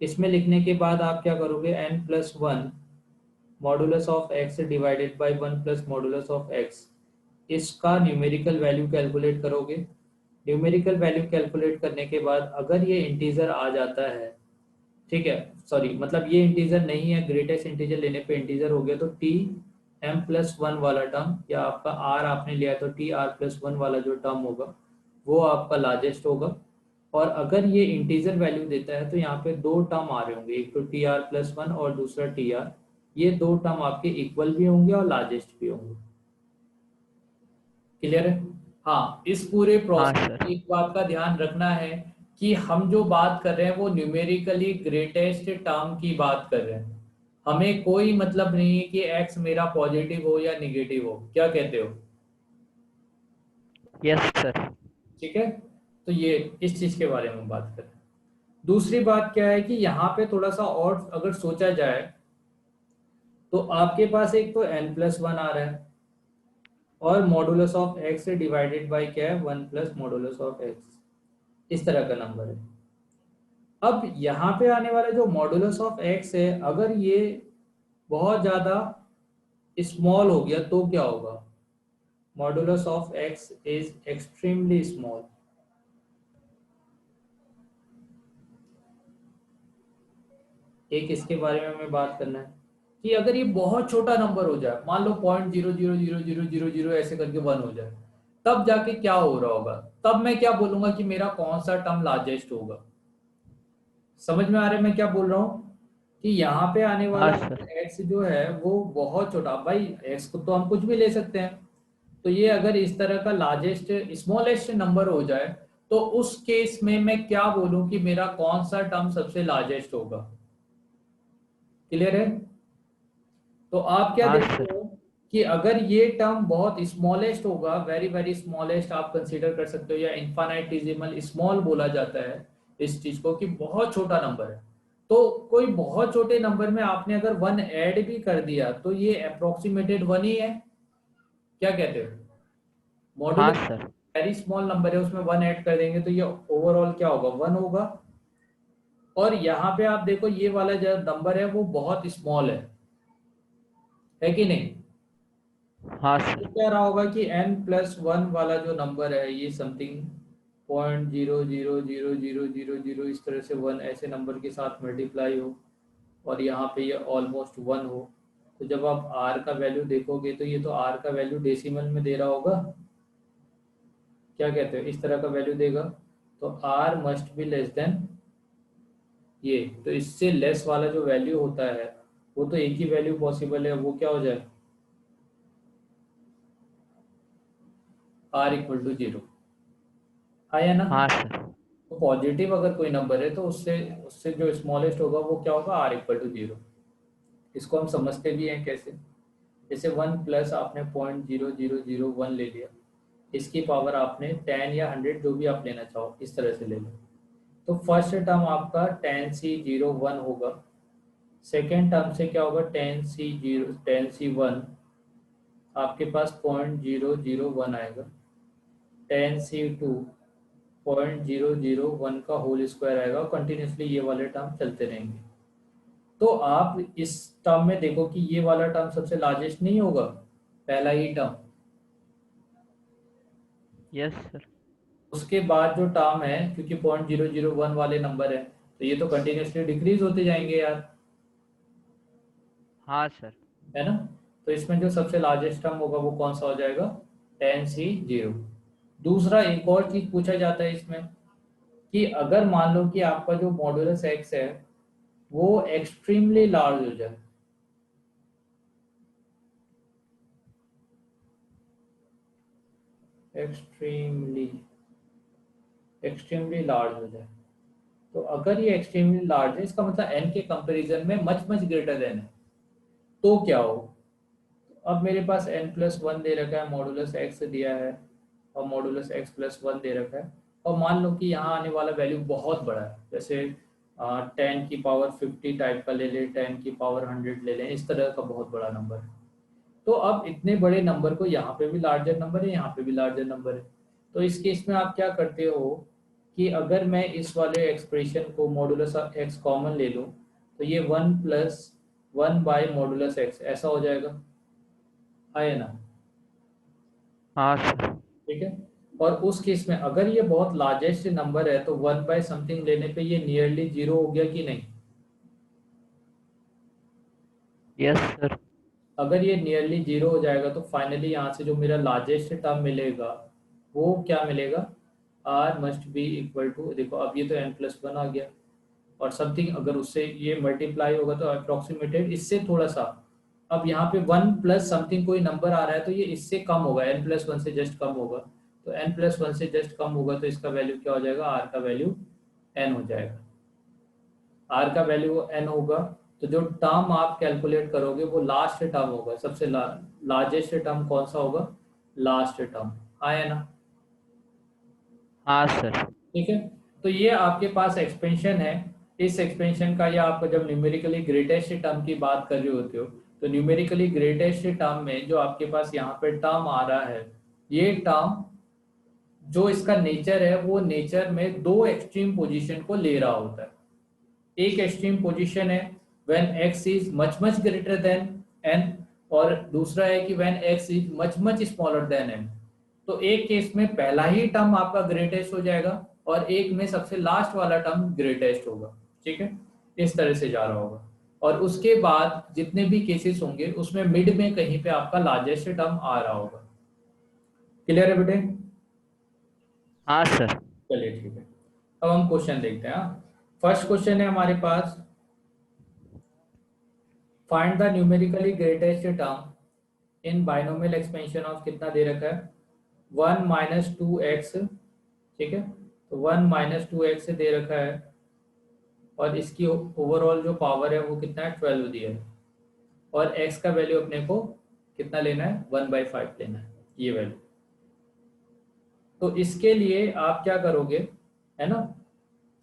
इसमें लिखने के बाद आप क्या करोगे, n+1 modulus of x divided by 1 plus modulus of x, इसका न्यूमेरिकल वैल्यू कैलकुलेट करोगे। न्यूमेरिकल वैल्यू कैलकुलेट करने के बाद अगर ये इंटीजर आ जाता है, ठीक है, सॉरी मतलब ये इंटीजर नहीं है, ग्रेटेस्ट इंटीजर लेने पे इंटीजर हो गया, तो Tm+1 वाला टर्म या आपका r आपने लिया है तो Tr+1 वाला जो टर्म होगा वो आपका लार्जेस्ट होगा। और अगर ये इंटीजर वैल्यू देता है तो यहाँ पे दो टर्म आ रहे होंगे, एक तो Tr+1 और दूसरा Tr, ये दो टर्म आपके इक्वल भी होंगे और लार्जेस्ट भी होंगे। क्लियर है? हाँ, इस पूरे हाँ प्रोसेस सर। में एक बात का ध्यान रखना है कि हम जो बात कर रहे हैं वो न्यूमेरिकली ग्रेटेस्ट टर्म की बात कर रहे हैं, हमें कोई मतलब नहीं है कि x मेरा पॉजिटिव हो या निगेटिव हो, क्या कहते हो? Yes sir. ठीक है, तो ये इस चीज के बारे में बात कर रहे हैं। दूसरी बात क्या है कि यहाँ पे थोड़ा सा और अगर सोचा जाए तो आपके पास एक तो n+1 आ रहा है और modulus of x divided by क्या है, 1 प्लस मॉडुलस ऑफ x, इस तरह का नंबर है। अब यहाँ पे आने वाला जो मॉडुलस ऑफ x है, अगर ये बहुत ज्यादा स्मॉल हो गया तो क्या होगा, modulus of x is extremely small. एक इसके बारे में हमें बात करना है कि अगर ये बहुत छोटा नंबर हो जाए, मान लो 0.0000000 ऐसे करके 1 हो जाए, तब जाके क्या हो रहा होगा, तब मैं क्या बोलूंगा कि मेरा कौन सा टर्म लार्जेस्ट होगा। समझ में आ रहा है मैं क्या बोल रहा हूँ? कि यहाँ पे आने हाँ वाला सर। x जो है वो बहुत छोटा, भाई x को तो हम कुछ भी ले सकते हैं, तो ये अगर इस तरह का लार्जेस्ट स्मॉलेस्ट नंबर हो जाए, तो उस केस में मैं क्या बोलूं कि मेरा कौन सा टर्म सबसे लार्जेस्ट होगा। क्लियर है? तो आप क्या हाँ देखते सर। हो कि अगर ये टर्म बहुत स्मॉलेस्ट होगा, वेरी वेरी स्मॉलेस्ट आप कंसीडर कर सकते हो, या इन्फानाइटिजिमल स्मॉल बोला जाता है इस चीज को, कि बहुत छोटा नंबर है। तो कोई बहुत छोटे नंबर में आपने अगर 1 ऐड भी कर दिया तो ये अप्रोक्सीमेटेड 1 ही है। क्या कहते हो? हाँ modulus sir. Very small number है, उसमें 1 ऐड कर देंगे तो ये ओवरऑल क्या होगा, 1 होगा। और यहाँ पे आप देखो ये वाला जो नंबर है वो बहुत स्मॉल है कि नहीं? हाँ तो सर। क्या रहा होगा कि n+1 वाला जो नंबर है ये समथिंग 0.00000 इस तरह से 1 ऐसे नंबर के साथ मल्टीप्लाई हो, और यहाँ पे ये ऑलमोस्ट 1 हो। तो जब आप r का वैल्यू देखोगे तो ये तो r का वैल्यू डेसिमल में दे रहा होगा। क्या कहते हो, इस तरह का वैल्यू देगा, तो r must be less then ये। तो इससे लेस वाला जो वैल्यू होता है वो तो एक ही वैल्यू पॉसिबल है, वो क्या हो जाए, r=0। आया ना? हाँ सर। तो पॉजिटिव अगर कोई नंबर है तो उससे उससे जो स्मॉलेस्ट होगा वो क्या होगा, r=0। इसको हम समझते भी हैं कैसे, जैसे 1 प्लस आपने 0.0001 ले लिया, इसकी पावर आपने 10 या 100 जो भी आप लेना चाहो इस तरह से ले लो। तो फर्स्ट टर्म आपका 10c01 होगा, सेकेंड टर्म से क्या होगा, 10c1 आपके पास 0.001 आएगा, 10c2 0.001 का होल स्क्वायर आएगा, कंटिन्यूसली ये वाले टर्म चलते रहेंगे। तो आप इस टर्म में देखो कि ये वाला टर्म सबसे लार्जेस्ट नहीं होगा, पहला ही टर्म। Yes sir. उसके बाद जो टर्म है, क्योंकि 0.001 वाले नंबर है, तो ये तो कंटिन्यूसली डिक्रीज होते जाएंगे यार, हाँ सर। है ना? तो इसमें जो सबसे लार्जेस्ट टर्म होगा वो कौन सा हो जाएगा, 10c0। दूसरा एक और चीज पूछा जाता है इसमें, कि अगर मान लो कि आपका जो मॉडुलस एक्स है वो एक्सट्रीमली लार्ज हो जाए, एक्सट्रीमली एक्सट्रीमली लार्ज हो जाए, तो अगर ये एक्सट्रीमली लार्ज है इसका मतलब n के कंपैरिजन में मच मच ग्रेटर देन है, तो क्या हो। अब मेरे पास n+1 दे रखा है, मॉडुलस एक्स दिया है, और मॉडुलस x+1 दे रखा है, और मान लो कि यहाँ आने वाला वैल्यू बहुत बड़ा है, जैसे 10⁻50 टाइप का ले लें, 10⁻100 ले लें, इस तरह का बहुत बड़ा नंबर है। तो अब इतने बड़े नंबर को यहाँ पे भी लार्जर नंबर है, यहाँ पे भी लार्जर नंबर है, तो इस केस में आप क्या करते हो कि अगर मैं इस वाले एक्सप्रेशन को मॉडुलस एक्स कॉमन ले लूँ, तो ये 1+1/मॉडुलस एक्स ऐसा हो जाएगा, है ना? हाँ सर। ठीक है। और उस केस में अगर ये बहुत लार्जेस्ट नंबर है तो 1/समथिंग लेने पे ये नियरली 0 हो गया कि नहीं? Yes sir. अगर ये नियरली 0 हो जाएगा तो फाइनली यहाँ से जो मेरा लार्जेस्ट टर्म मिलेगा वो क्या मिलेगा, r must be equal to, देखो अब ये तो n+1 आ गया, और समथिंग अगर उससे ये मल्टीप्लाई होगा तो अप्रोक्सीमेटेड इससे थोड़ा सा, अब यहाँ पे 1+ समथिंग कोई नंबर आ रहा है तो ये इससे कम होगा, n+1 से जस्ट कम होगा, तो n+1 से जस्ट कम होगा तो इसका वैल्यू क्या हो जाएगा, r का वैल्यू n हो जाएगा। r का वैल्यू n होगा, तो जो टर्म आप कैलकुलेट करोगे वो लास्ट टर्म होगा, सबसे लार्जेस्ट टर्म कौन सा होगा, लास्ट टर्म। आया ना? हाँ सर। ठीक है। तो ये आपके पास एक्सपेंशन है, इस एक्सपेंशन का, या आप जब न्यूमेरिकली ग्रेटेस्ट टर्म की बात कर रहे होते हो, तो न्यूमेरिकली ग्रेटेस्ट टर्म में जो आपके पास यहाँ पे टर्म आ रहा है, ये टर्म जो इसका नेचर है वो नेचर में दो एक्सट्रीम पोजीशन को ले रहा होता है। एक एक्सट्रीम पोजीशन है when x is much much greater than n, और दूसरा है कि when x is much much smaller than n। तो एक केस में पहला ही टर्म आपका ग्रेटेस्ट हो जाएगा और एक में सबसे लास्ट वाला टर्म ग्रेटेस्ट होगा। ठीक है, इस तरह से जा रहा होगा। और उसके बाद जितने भी केसेस होंगे उसमें मिड में कहीं पे आपका लार्जेस्ट टर्म आ रहा होगा। क्लियर है बेटे? हाँ सर। चलिए ठीक है, अब हम क्वेश्चन देखते हैं। फर्स्ट क्वेश्चन है हमारे पास, find the numerically greatest term in binomial expansion of, कितना दे रखा है, 1 माइनस टू एक्स। ठीक है, तो 1 माइनस टू एक्स दे रखा है और इसकी ओवरऑल जो पावर है वो कितना है, 12 दिया है। और x का वैल्यू अपने को कितना लेना है, 1/5 लेना है, ये वैल्यू। तो इसके लिए आप क्या करोगे, है ना,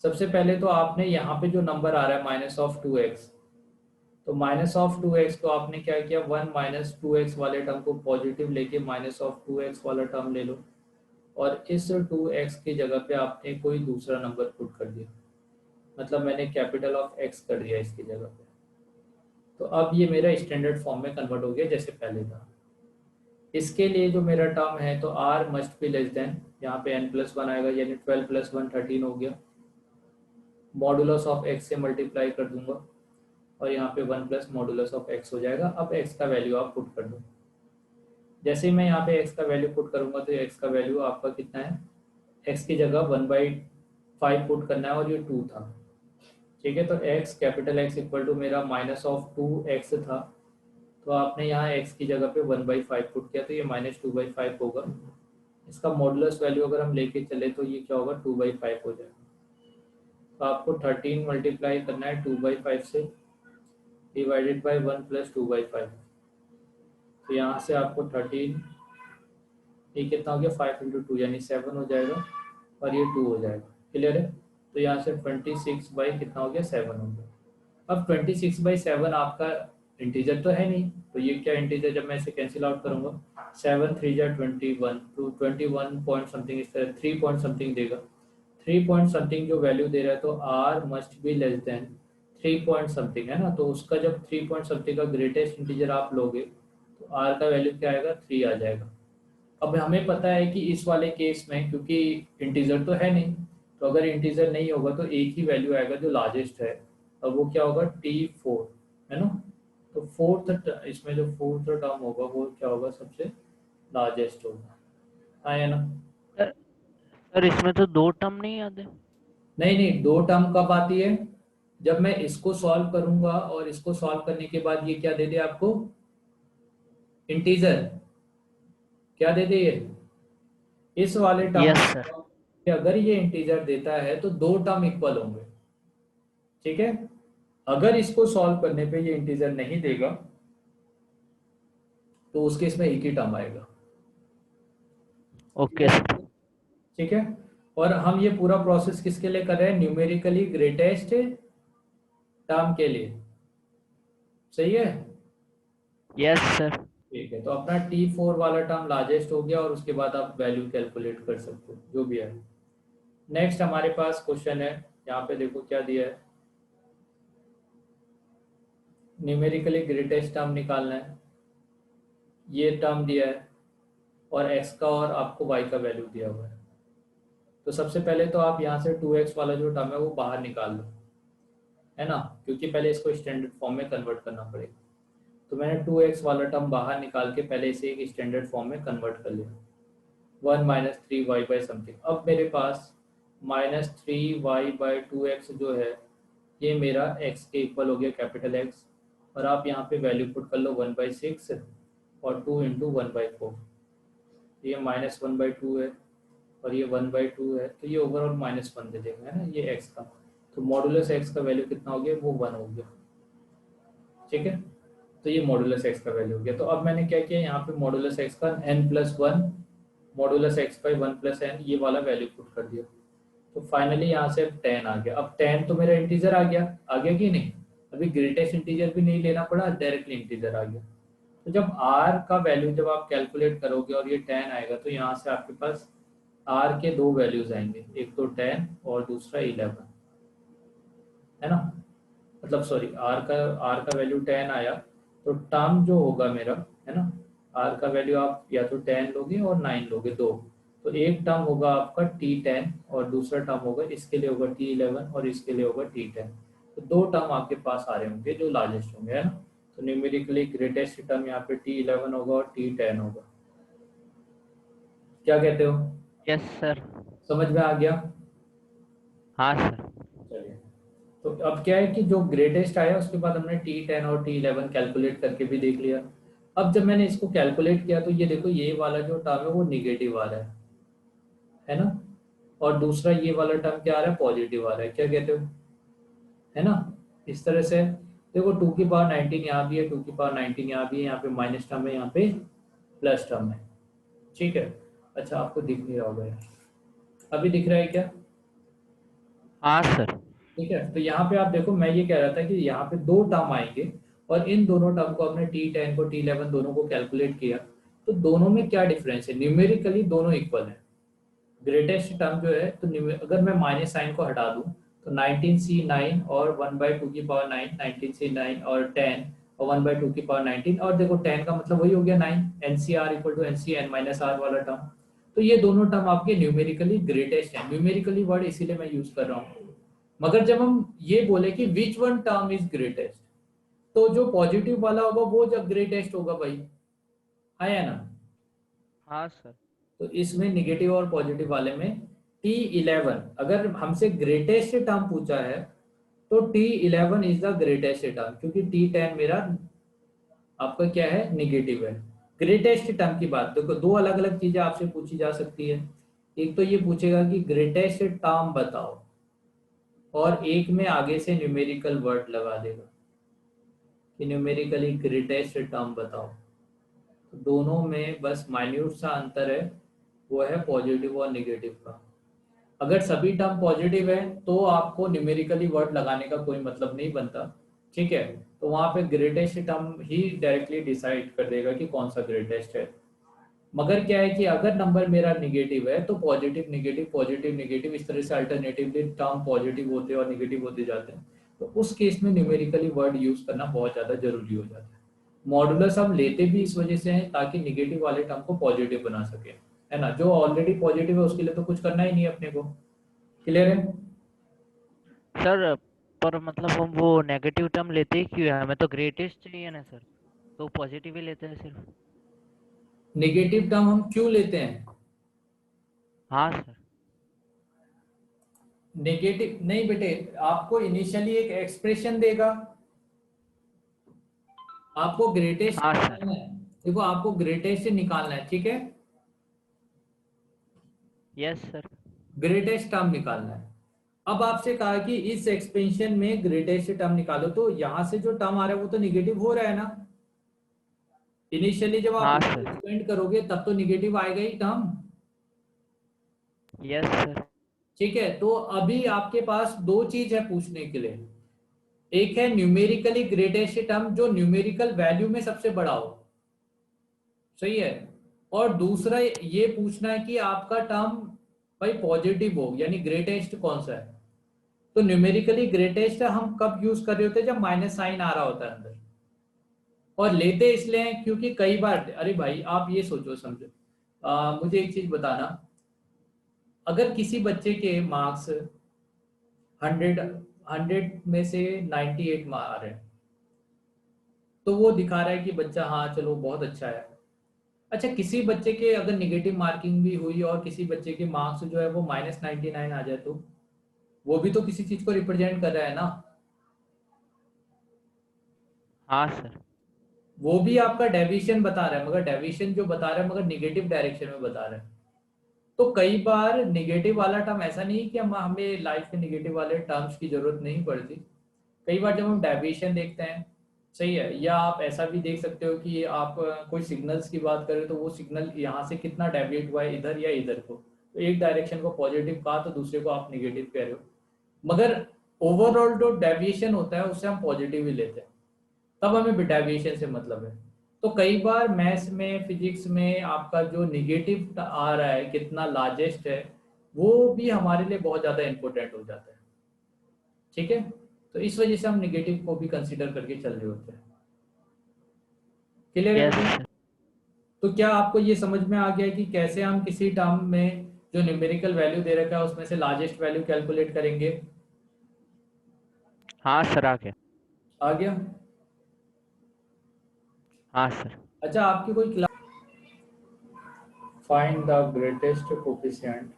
सबसे पहले तो आपने यहाँ पे जो नंबर आ रहा है -2x, तो -2x को आपने क्या किया, 1 -2x वाले टर्म को पॉजिटिव लेके -2x वाला टर्म ले लो और इस 2x की जगह पे आपने कोई दूसरा नंबर पुट कर दिया, मतलब मैंने कैपिटल ऑफ x कर दिया इसकी जगह पे। तो अब ये मेरा स्टैंडर्ड फॉर्म में कन्वर्ट हो गया जैसे पहले था। इसके लिए जो मेरा टर्म है तो r must be less than, यहाँ पे n+1 आएगा, यानी 12 + 1 13 हो गया, मॉडुलस ऑफ x से मल्टीप्लाई कर दूंगा और यहाँ पे 1 प्लस मॉडुलस ऑफ x हो जाएगा। अब x का वैल्यू आप पुट कर दो। जैसे ही मैं यहाँ पे x का वैल्यू पुट करूंगा तो x का वैल्यू आपका कितना है, x की जगह 1/5 पुट करना है और ये 2 था। ठीक है, तो x capital X equal to मेरा -2x था, तो आपने यहाँ x की जगह पे 1/5 पुट किया तो ये -2/5 होगा। इसका मॉडुलस वैल्यू अगर हम लेके चले तो ये क्या होगा, 2/5 हो जाएगा। तो आपको 13 मल्टीप्लाई करना है 2/5 से, डिवाइडेड बाई 1 + 2/5। तो यहाँ से आपको 13, ये कितना हो गया, 5 × 2 यानी 7 हो जाएगा और ये 2 हो जाएगा। क्लियर है? तो यहाँ से 26 बाई कितना हो गया, 7 हो गया। अब 26/7 आपका इंटीजर तो है नहीं, तो ये क्या इंटीजर, जब मैं इसे कैंसिल आउट करूंगा, 7 3 जा 21, तो 21 पॉइंट समथिंग, इस तरह 3 पॉइंट समथिंग देगा। 3 पॉइंट समथिंग जो वैल्यू दे रहा है तो r must be less then 3 point something, है ना। तो उसका जब 3 पॉइंट समथिंग का ग्रेटेस्ट इंटीजर आप लोगे तो r का वैल्यू क्या आएगा, 3 आ जाएगा। अब हमें पता है कि इस वाले केस में क्योंकि इंटीजर तो है नहीं, तो अगर इंटीजर नहीं होगा तो एक ही वैल्यू आएगा जो लार्जेस्ट है, और वो क्या होगा, T4, है ना। तो फोर्थ, इसमें जो फोर्थ टर्म होगा वो क्या होगा, सबसे लार्जेस्ट होगा, है ना। सर सर, इसमें तो 2 टर्म नहीं आते। नहीं नहीं, दो टर्म कब आती है, जब मैं इसको सॉल्व करूंगा और इसको सॉल्व करने के बाद ये क्या दे दे आपको, इंटीजर। क्या दे दे ये, इस वाले टर्म यस सर। में अगर ये इंटीजर देता है तो दो टर्म इक्वल होंगे। ठीक है, अगर इसको सॉल्व करने पे ये इंटीजर नहीं देगा तो उस केस में एक ही टर्म आएगा। Okay sir. ठीक है, और हम ये पूरा प्रोसेस किसके लिए कर रहे हैं, न्यूमेरिकली ग्रेटेस्ट टर्म के लिए। सही है, यस सर। ठीक है। तो अपना T4 वाला टर्म लार्जेस्ट हो गया और उसके बाद आप वैल्यू कैलकुलेट कर सकते हो जो भी है। नेक्स्ट हमारे पास क्वेश्चन है, यहाँ पे देखो क्या दिया है, न्यूमेरिकली ग्रेटेस्ट टर्म निकालना है। ये टर्म दिया है और x का और आपको y का वैल्यू दिया हुआ है। तो सबसे पहले तो आप यहाँ से 2x वाला जो टर्म है वो बाहर निकाल लो, है ना, क्योंकि पहले इसको स्टैंडर्ड फॉर्म में कन्वर्ट करना पड़ेगा। तो मैंने 2x वाला टर्म बाहर निकाल के पहले इसे एक स्टैंडर्ड फॉर्म में कन्वर्ट कर लिया, 1 - 3y बाई समथिंग। अब मेरे पास -3y/2x जो है ये मेरा x के इक्वल हो गया, कैपिटल X, और आप यहाँ पे वैल्यू पुट कर लो 1/6 और 2 × 1/4। ये -1/2 है और ये 1/2 है, तो ये ओवरऑल -1 दे देगा, है ना, ये x का। तो मॉडुलस x का वैल्यू कितना हो गया, वो 1 हो गया। ठीक है, तो ये मॉडुलस x का वैल्यू हो गया। तो अब मैंने क्या किया, यहाँ पे मॉडुलस x का n+1 मॉडुलस x/1 + n ये वाला वैल्यू पुट कर दिया। तो फाइनली यहाँ से 10 आ गया। अब 10 तो मेरा इंटीजर आ गया कि नहीं, अभी ग्रेटेस्ट इंटीजर भी नहीं लेना पड़ा, डायरेक्टली इंटीजर आ गया। तो जब r का वैल्यू जब आप कैलकुलेट करोगे और ये 10 आएगा तो यहाँ से आपके पास r के दो वैल्यूज आएंगे, एक तो 10 और दूसरा 11, है ना। मतलब सॉरी, r का वैल्यू 10 आया तो टर्म जो होगा मेरा, है ना, आर का वैल्यू आप या तो 10 लोगे और 9 लोगे, दो। तो एक टर्म होगा आपका T10 और दूसरा टर्म होगा, इसके लिए होगा T11 और इसके लिए होगा T10। तो दो टर्म आपके पास आ रहे होंगे जो लार्जेस्ट होंगे, है ना। तो न्यूमेरिकली ग्रेटेस्ट टर्म यहाँ पे T11 होगा और T10 होगा। क्या कहते हो? Yes sir. समझ में आ गया? हाँ सर। चलिए, तो अब क्या है कि जो ग्रेटेस्ट आया उसके बाद हमने T10 और T11 कैलकुलेट करके भी देख लिया। अब जब मैंने इसको कैलकुलेट किया तो ये देखो, ये वाला जो टर्म है वो निगेटिव आ रहा है ना, और दूसरा ये वाला टर्म क्या आ रहा है, पॉजिटिव आ रहा है। क्या कहते हो, है ना। इस तरह से देखो, 2 की पावर 19 यहाँ भी है, 2 की पावर 19 यहाँ भी है, यहाँ पे माइनस टर्म है, यहाँ पे प्लस टर्म है। ठीक है। अच्छा, आपको दिख नहीं रहा होगा यार, अभी दिख रहा है क्या? हाँ सर। ठीक है, तो यहाँ पे आप देखो, मैं ये कह रहा था कि यहाँ पे दो टर्म आएंगे और इन दोनों टर्म को हमने T10 को T11 दोनों को कैलकुलेट किया। तो दोनों में क्या डिफरेंस है, न्यूमेरिकली दोनों इक्वल है। ग्रेटेस्ट टर्म जो है, तो अगर मैं माइनस साइन को हटा दूं तो 19C9 और 1/2 की पावर 9, 19C9 और 10 और 1/2 की पावर 19, और देखो 10 का मतलब वही हो गया 9, NCR equal to NC n-R वाला टर्म। तो ये दोनों टर्म आपके न्यूमेरिकली ग्रेटेस्ट है। न्यूमेरिकली वर्ड इसीलिए मैं यूज कर रहा हूँ। मगर जब हम ये बोले कि which one term is greatest, तो जो पॉजिटिव वाला होगा वो जब ग्रेटेस्ट होगा भाई, है ना। हाँ सर। तो इसमें निगेटिव और पॉजिटिव वाले में T11 अगर हमसे ग्रेटेस्ट टर्म पूछा है तो T11 is the greatest term, क्योंकि T10 मेरा आपका क्या है, निगेटिव है। ग्रेटेस्ट टर्म की बात देखो, दो अलग अलग चीजें आपसे पूछी जा सकती है। एक तो ये पूछेगा कि ग्रेटेस्ट टर्म बताओ, और एक में आगे से न्यूमेरिकल वर्ड लगा देगा कि न्यूमेरिकली ग्रेटेस्ट टर्म बताओ। तो दोनों में बस माइन्यूट सा अंतर है, वो है पॉजिटिव और निगेटिव का। अगर सभी टर्म पॉजिटिव है तो आपको न्यूमेरिकली वर्ड लगाने का कोई मतलब नहीं बनता। ठीक है, तो वहां पे ग्रेटेस्ट टर्म ही डायरेक्टली डिसाइड कर देगा कि कौन सा ग्रेटेस्ट है। मगर क्या है कि अगर नंबर मेरा निगेटिव है तो पॉजिटिव निगेटिव पॉजिटिव निगेटिव इस तरह से अल्टरनेटिवली टर्म पॉजिटिव होते और निगेटिव होते जाते हैं। तो उस केस में न्यूमेरिकली वर्ड यूज करना बहुत ज्यादा जरूरी हो जाता है। मॉडुलस हम लेते भी इस वजह से हैं ताकि निगेटिव वाले टर्म को पॉजिटिव बना सके, है ना। जो ऑलरेडी पॉजिटिव है उसके लिए तो कुछ करना ही नहीं है अपने को। क्लियर है? सर पर मतलब हम वो नेगेटिव टर्म लेते ही क्यों है? हमें तो ग्रेटेस्ट चाहिए ना सर, तो पॉजिटिव ही लेते हैं सिर्फ। नेगेटिव टर्म हम क्यों लेते हैं? हाँ सर। नेगेटिव नहीं बेटे, आपको इनिशियली एक एक्सप्रेशन देगा, आपको ग्रेटेस्ट हाँ सर। निकालना है। देखो, आपको ग्रेटेस्ट निकालना है, ठीक है। Yes sir. ग्रेटेस्ट टर्म निकालना है। अब आपसे कहा कि इस एक्सपेंशन में ग्रेटेस्ट टर्म निकालो, तो यहां से जो टर्म आ रहा है वो तो निगेटिव हो रहा है ना। इनिशियली जब आप हाँ इसको सर। एक्सपेंड करोगे तब तो निगेटिव आएगा ही टर्म। Yes sir. ठीक है, तो अभी आपके पास दो चीज है पूछने के लिए। एक है न्यूमेरिकली ग्रेटेस्ट टर्म जो न्यूमेरिकल वैल्यू में सबसे बड़ा हो, सही है। और दूसरा ये पूछना है कि आपका टर्म भाई पॉजिटिव हो, यानी ग्रेटेस्ट कौन सा है। तो न्यूमेरिकली ग्रेटेस्ट हम कब यूज कर रहे होते हैं, जब माइनस साइन आ रहा होता है अंदर। और लेते इसलिए हैं क्योंकि कई बार, अरे भाई आप ये सोचो समझो, मुझे एक चीज बताना। अगर किसी बच्चे के मार्क्स 100 में से 98 आ रहे हैं, तो वो दिखा रहा है कि बच्चा हाँ चलो बहुत अच्छा है। अच्छा, किसी बच्चे के अगर निगेटिव मार्किंग भी हुई और किसी बच्चे के मार्क्स जो है वो -99 आ जाए, तो वो भी तो किसी चीज को रिप्रेजेंट कर रहा है ना। हाँ सर। वो भी आपका डेविएशन बता रहा है, मगर डेविएशन जो बता रहा है मगर निगेटिव डायरेक्शन में बता रहा है। तो कई बार निगेटिव वाला टर्म, ऐसा नहीं कि हम हमें लाइफ में निगेटिव वाले टर्म्स की जरूरत नहीं पड़ती। कई बार जब हम डेविएशन देखते हैं, सही है, या आप ऐसा भी देख सकते हो कि आप कोई सिग्नल्स की बात करें तो वो सिग्नल यहाँ से कितना डेविएट हुआ है, इधर या इधर को। तो एक डायरेक्शन को पॉजिटिव कहा तो दूसरे को आप निगेटिव कह रहे हो, मगर ओवरऑल जो डेविएशन होता है उससे हम पॉजिटिव ही लेते हैं, तब हमें डेविएशन से मतलब है। तो कई बार मैथ्स में फिजिक्स में आपका जो निगेटिव आ रहा है कितना लार्जेस्ट है, वो भी हमारे लिए बहुत ज़्यादा इंपॉर्टेंट हो जाता है। ठीक है, तो इस वजह से हम निगेटिव को भी कंसीडर करके चल रहे होते हैं। क्लियर है यस बेटे? सर। तो क्या आपको ये समझ में आ गया कि कैसे हम किसी टर्म में जो न्यूमेरिकल वैल्यू दे रखा है उसमें से लार्जेस्ट वैल्यू कैलकुलेट करेंगे? हाँ सर, आ गया। आ गया? हाँ सर। अच्छा, आपकी कोई class, find the greatest coefficient,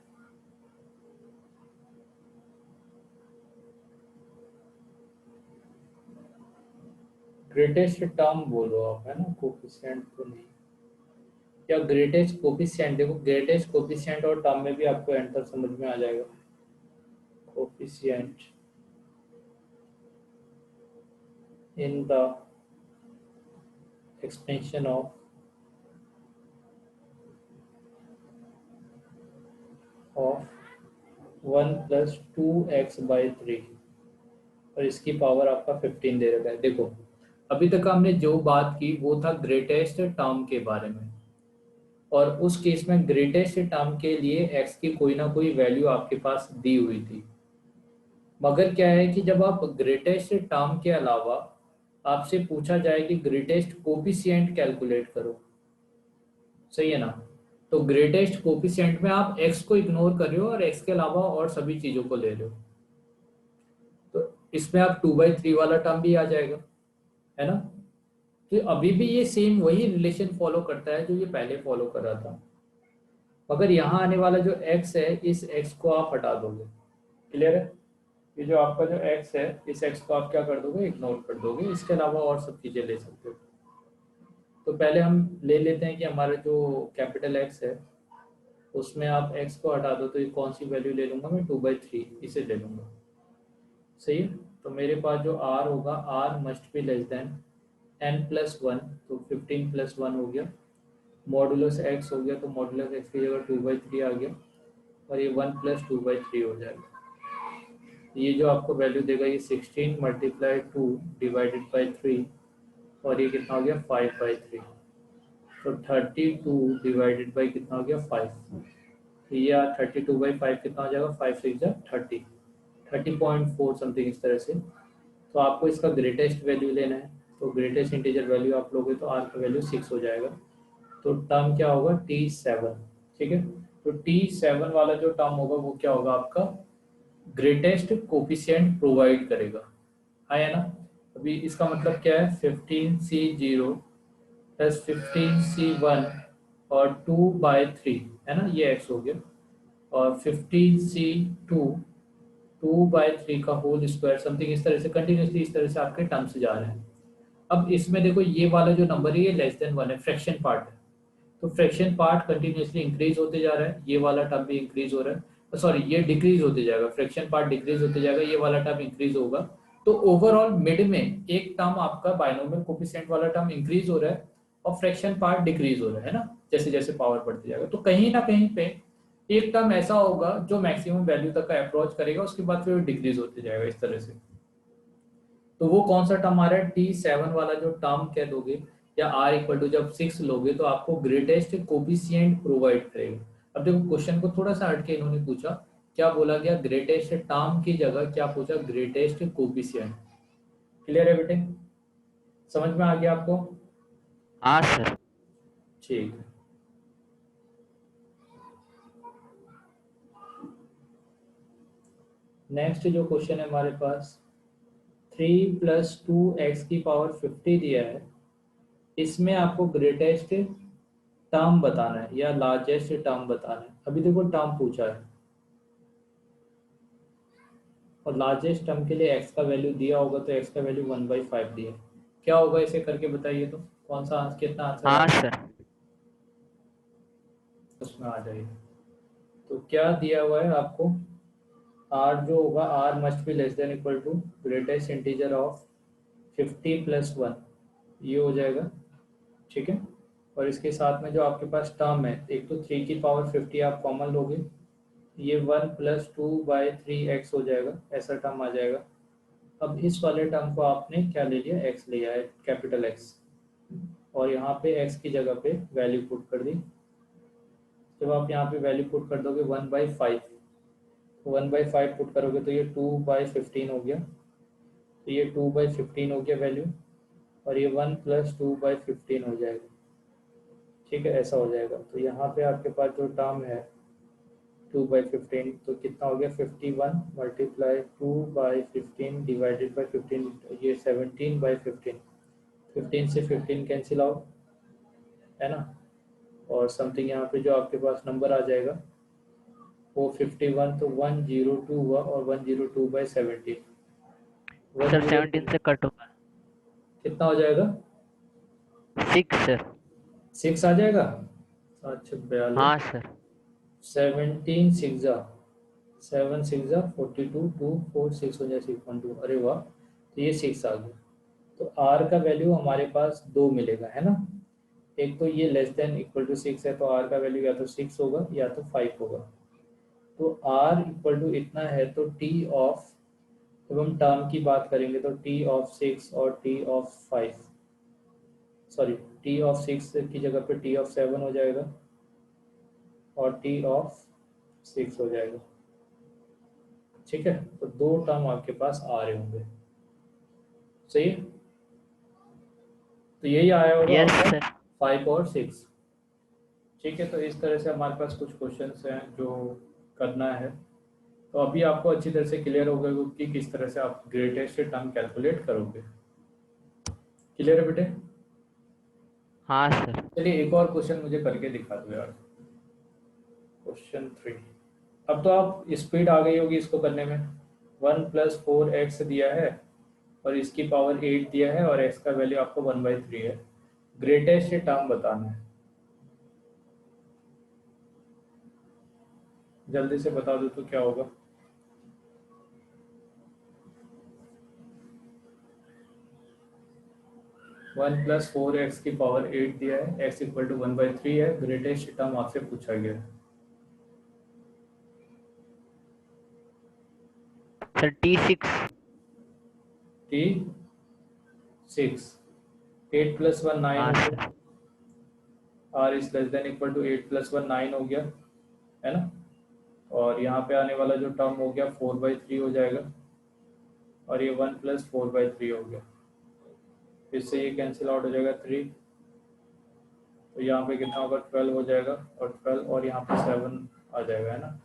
greatest term बोलो आप, है ना, कोफिशिएंट तो नहीं, या ग्रेटेस्ट कोफिशिएंट। देखो ग्रेटेस्ट कोफिशिएंट और टर्म में भी आपको आंसर समझ में आ जाएगा। Coefficient in the expansion of 1 + 2x/3, और इसकी पावर आपका 15 दे रखा है। देखो अभी तक हमने जो बात की वो था ग्रेटेस्ट टर्म के बारे में, और उस केस में ग्रेटेस्ट टर्म के लिए x की कोई ना कोई वैल्यू आपके पास दी हुई थी। मगर क्या है कि जब आप ग्रेटेस्ट टर्म के अलावा आपसे पूछा जाए कि ग्रेटेस्ट कोफिशिएंट कैलकुलेट करो, सही है ना, तो ग्रेटेस्ट कोफिशिएंट में आप x को इग्नोर कर रहे हो और x के अलावा और सभी चीजों को ले रहे हो, तो इसमें आप 2/3 वाला टर्म भी आ जाएगा, है ना। तो अभी भी ये सेम वही रिलेशन फॉलो करता है जो ये पहले फॉलो कर रहा था, मगर यहाँ आने वाला जो x है इस x को आप हटा दोगे। क्लियर है? ये जो आपका जो x है इस x को आप क्या कर दोगे, इग्नोर कर दोगे, इसके अलावा और सब चीजें ले सकते हो। तो पहले हम ले लेते हैं कि हमारा जो कैपिटल X है उसमें आप x को हटा दो, तो ये कौन सी वैल्यू ले लूंगा मैं, 2/3 इसे ले लूंगा, सही है। तो मेरे पास जो r होगा, r must be less then n+1, तो 15+1 हो गया, मॉडुलस x हो गया, तो मॉडुलस x की जगह 2/3 आ गया, और ये 1 + 2/3 हो जाएगा। ये जो आपको वैल्यू देगा ये 16 × 2 / 3, और ये कितना हो गया 5/3, तो 32 कितना हो गया 5, तो ये 32/5 कितना हो जाएगा, 5×6 = 30, 30.4 समथिंग इस तरह से। तो आपको इसका ग्रेटेस्ट वैल्यू लेना है, तो ग्रेटेस्ट इंटीजर वैल्यू आप लोगे तो आर का वैल्यू 6 हो जाएगा, तो टर्म क्या होगा T7, ठीक है। तो T7 वाला जो टर्म होगा वो क्या होगा आपका, ग्रेटेस्ट कोफिशिएंट प्रोवाइड करेगा, है ना। अभी इसका मतलब क्या है, 15C0 + 15C1 और 2/3, है ना, ये x हो गया, और 15C2 2/3 का होल स्क्वायर समथिंग इस तरह से, कंटिन्यूसली इस तरह से आपके टर्म से जा रहे हैं। अब इसमें देखो ये वाला जो नंबर है ये <1 है, फ्रैक्शन पार्ट है, तो फ्रैक्शन पार्ट कंटिन्यूसली इंक्रीज होते जा रहा है, ये वाला टर्म भी इंक्रीज हो रहा है, सॉरी ये डिक्रीज होते जाएगा, फ्रैक्शन पार्ट डिक्रीज होते जाएगा, ये वाला टर्म इंक्रीज होगा। तो ओवरऑल मिड में एक टर्म आपका बाइनोमियल कोफिशिएंट वाला टर्म इंक्रीज हो रहा है और फ्रैक्शन पार्ट डिक्रीज हो रहा है ना, जैसे जैसे पावर बढ़ती जाएगा, तो कहीं ना कहीं पे एक टर्म ऐसा होगा जो मैक्सिमम वैल्यू तक का अप्रोच करेगा, उसके बाद फिर डिक्रीज होते जाएगा इस तरह से। तो वो कौन सा टर्म आ रहा है, T7 वाला जो टर्म कह दोगे, या r = जब 6 लोगे तो आपको ग्रेटेस्ट कोफिशिएंट प्रोवाइड करेगा। अब देखो क्वेश्चन को थोड़ा सा हटके इन्होंने पूछा, क्या बोला गया, ग्रेटेस्ट टर्म की जगह क्या पूछा, ग्रेटेस्ट कोफिशिएंट। क्लियर है बेटे, समझ में आ गया आपको? हाँ सर। ठीक है। नेक्स्ट जो क्वेश्चन है हमारे पास, 3 + 2x⁵ दिया है, इसमें आपको ग्रेटेस्ट टर्म बताना है या लार्जेस्ट टर्म बताना है। अभी देखो टर्म पूछा है और लार्जेस्ट टर्म के लिए x का वैल्यू दिया होगा, तो x का वैल्यू 1/5 दिया है। क्या होगा इसे करके बताइए, तो कौन सा आंसर, कितना आंसर हाँ आएगा सर। उसमें आ जाएगा। तो क्या दिया हुआ है आपको, r जो होगा, r must be less than equal to greatest integer of 50+1, ये हो जाएगा, ठीक है। और इसके साथ में जो आपके पास टर्म है, एक तो 3 की पावर 50 आप कॉमन लोगे, ये 1 + 2/3x हो जाएगा, ऐसा टर्म आ जाएगा। अब इस वाले टर्म को आपने क्या ले लिया, x लिया है, कैपिटल X, और यहाँ पे x की जगह पे वैल्यू पुट कर दी। जब आप यहाँ पे वैल्यू पुट कर दोगे 1/5, 1/5 पुट करोगे तो ये 2/15 हो गया, तो ये 2/15 हो गया वैल्यू, और ये 1+2/15 हो जाएगा। ठीक है, ऐसा हो जाएगा। तो यहाँ पे आपके पास जो टर्म है 2/15, तो कितना हो गया 51 मल्टीप्लाई 2/15 डिवाइडेड बाई 15, ये 17/15। 15 से 15 कैंसिल आउट, है ना। और समथिंग यहाँ पे जो आपके पास नंबर आ जाएगा वो 51, तो 102 हुआ, और 102/17, सर 17 से कट होगा। कितना हो जाएगा? 6 सर। 6 आ जाएगा। अच्छा 42, हाँ सर। 17 6 जा 7 6 जा 42, 2 4 6 हो जाए 6.2। अरे वाह, तो ये 6 आ गया। तो आर का वैल्यू हमारे पास 2 मिलेगा, है ना। एक तो ये लेस देन इक्वल टू 6 है, तो आर का वैल्यू या तो 6 होगा या तो 5 होगा। तो आर इक्वल टू इतना है, तो टी ऑफ, जब हम टर्म की बात करेंगे तो टी ऑफ 6 और T of 5, sorry, T of 6 की जगह पे टी ऑफ 7 हो जाएगा, और टी ऑफ 6 हो जाएगा। ठीक है, तो दो टर्म आपके पास आ रहे होंगे। सही है, तो यही आया होगा यस आपका सर। 5 और 6। ठीक है, तो इस तरह से हमारे पास कुछ क्वेश्चंस हैं जो करना है। तो अभी आपको अच्छी तरह से क्लियर हो गया कि किस तरह से आप ग्रेटेस्ट टर्म कैलकुलेट करोगे। क्लियर है बेटे? हाँ सर। चलिए एक और क्वेश्चन मुझे करके दिखा दो यार। क्वेश्चन 3। अब तो आप स्पीड आ गई होगी इसको करने में। 1+4x दिया है और इसकी पावर 8 दिया है, और x का वैल्यू आपको 1/3 है। ग्रेटेस्ट टर्म बताना है, जल्दी से बता दो तो क्या होगा। वन प्लस फोर एक्स की पावर 8 दिया है, x इक्वल टू 1/3 है, ग्रेटेस्ट टर्म आपसे पूछा गया है। Sir T6। T6, 8+1 9 हाँ हो गया, sir. r is less than equal to 8+1 9 हो गया, है ना। और यहाँ पे आने वाला जो टर्म हो गया 4/3 हो जाएगा, और ये 1+4/3 हो गया। इससे ये कैंसिल आउट हो जाएगा 3, तो यहाँ पे कितना होगा 12 हो जाएगा, और 12 और यहाँ पे 7 आ जाएगा, है ना।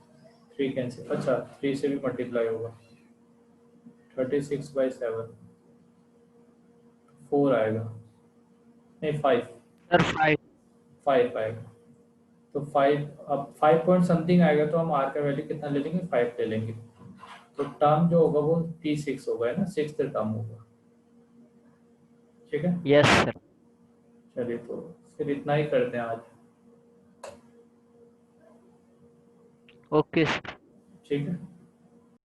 3 कैंसिल, अच्छा 3 से भी मल्टीप्लाई होगा, 36/7, 4 आएगा, नहीं 5, सर 5। 5 आएगा। तो 5, अब 5 पॉइंट समथिंग आएगा, तो हम आर का वैल्यू कितना ले लेंगे, 5 ले लेंगे। तो टर्म जो होगा वो T6 होगा, है ना, 6th टर्म होगा। ठीक है, यस सर। चलिए तो फिर इतना ही करते हैं आज। Okay sir. ठीक है।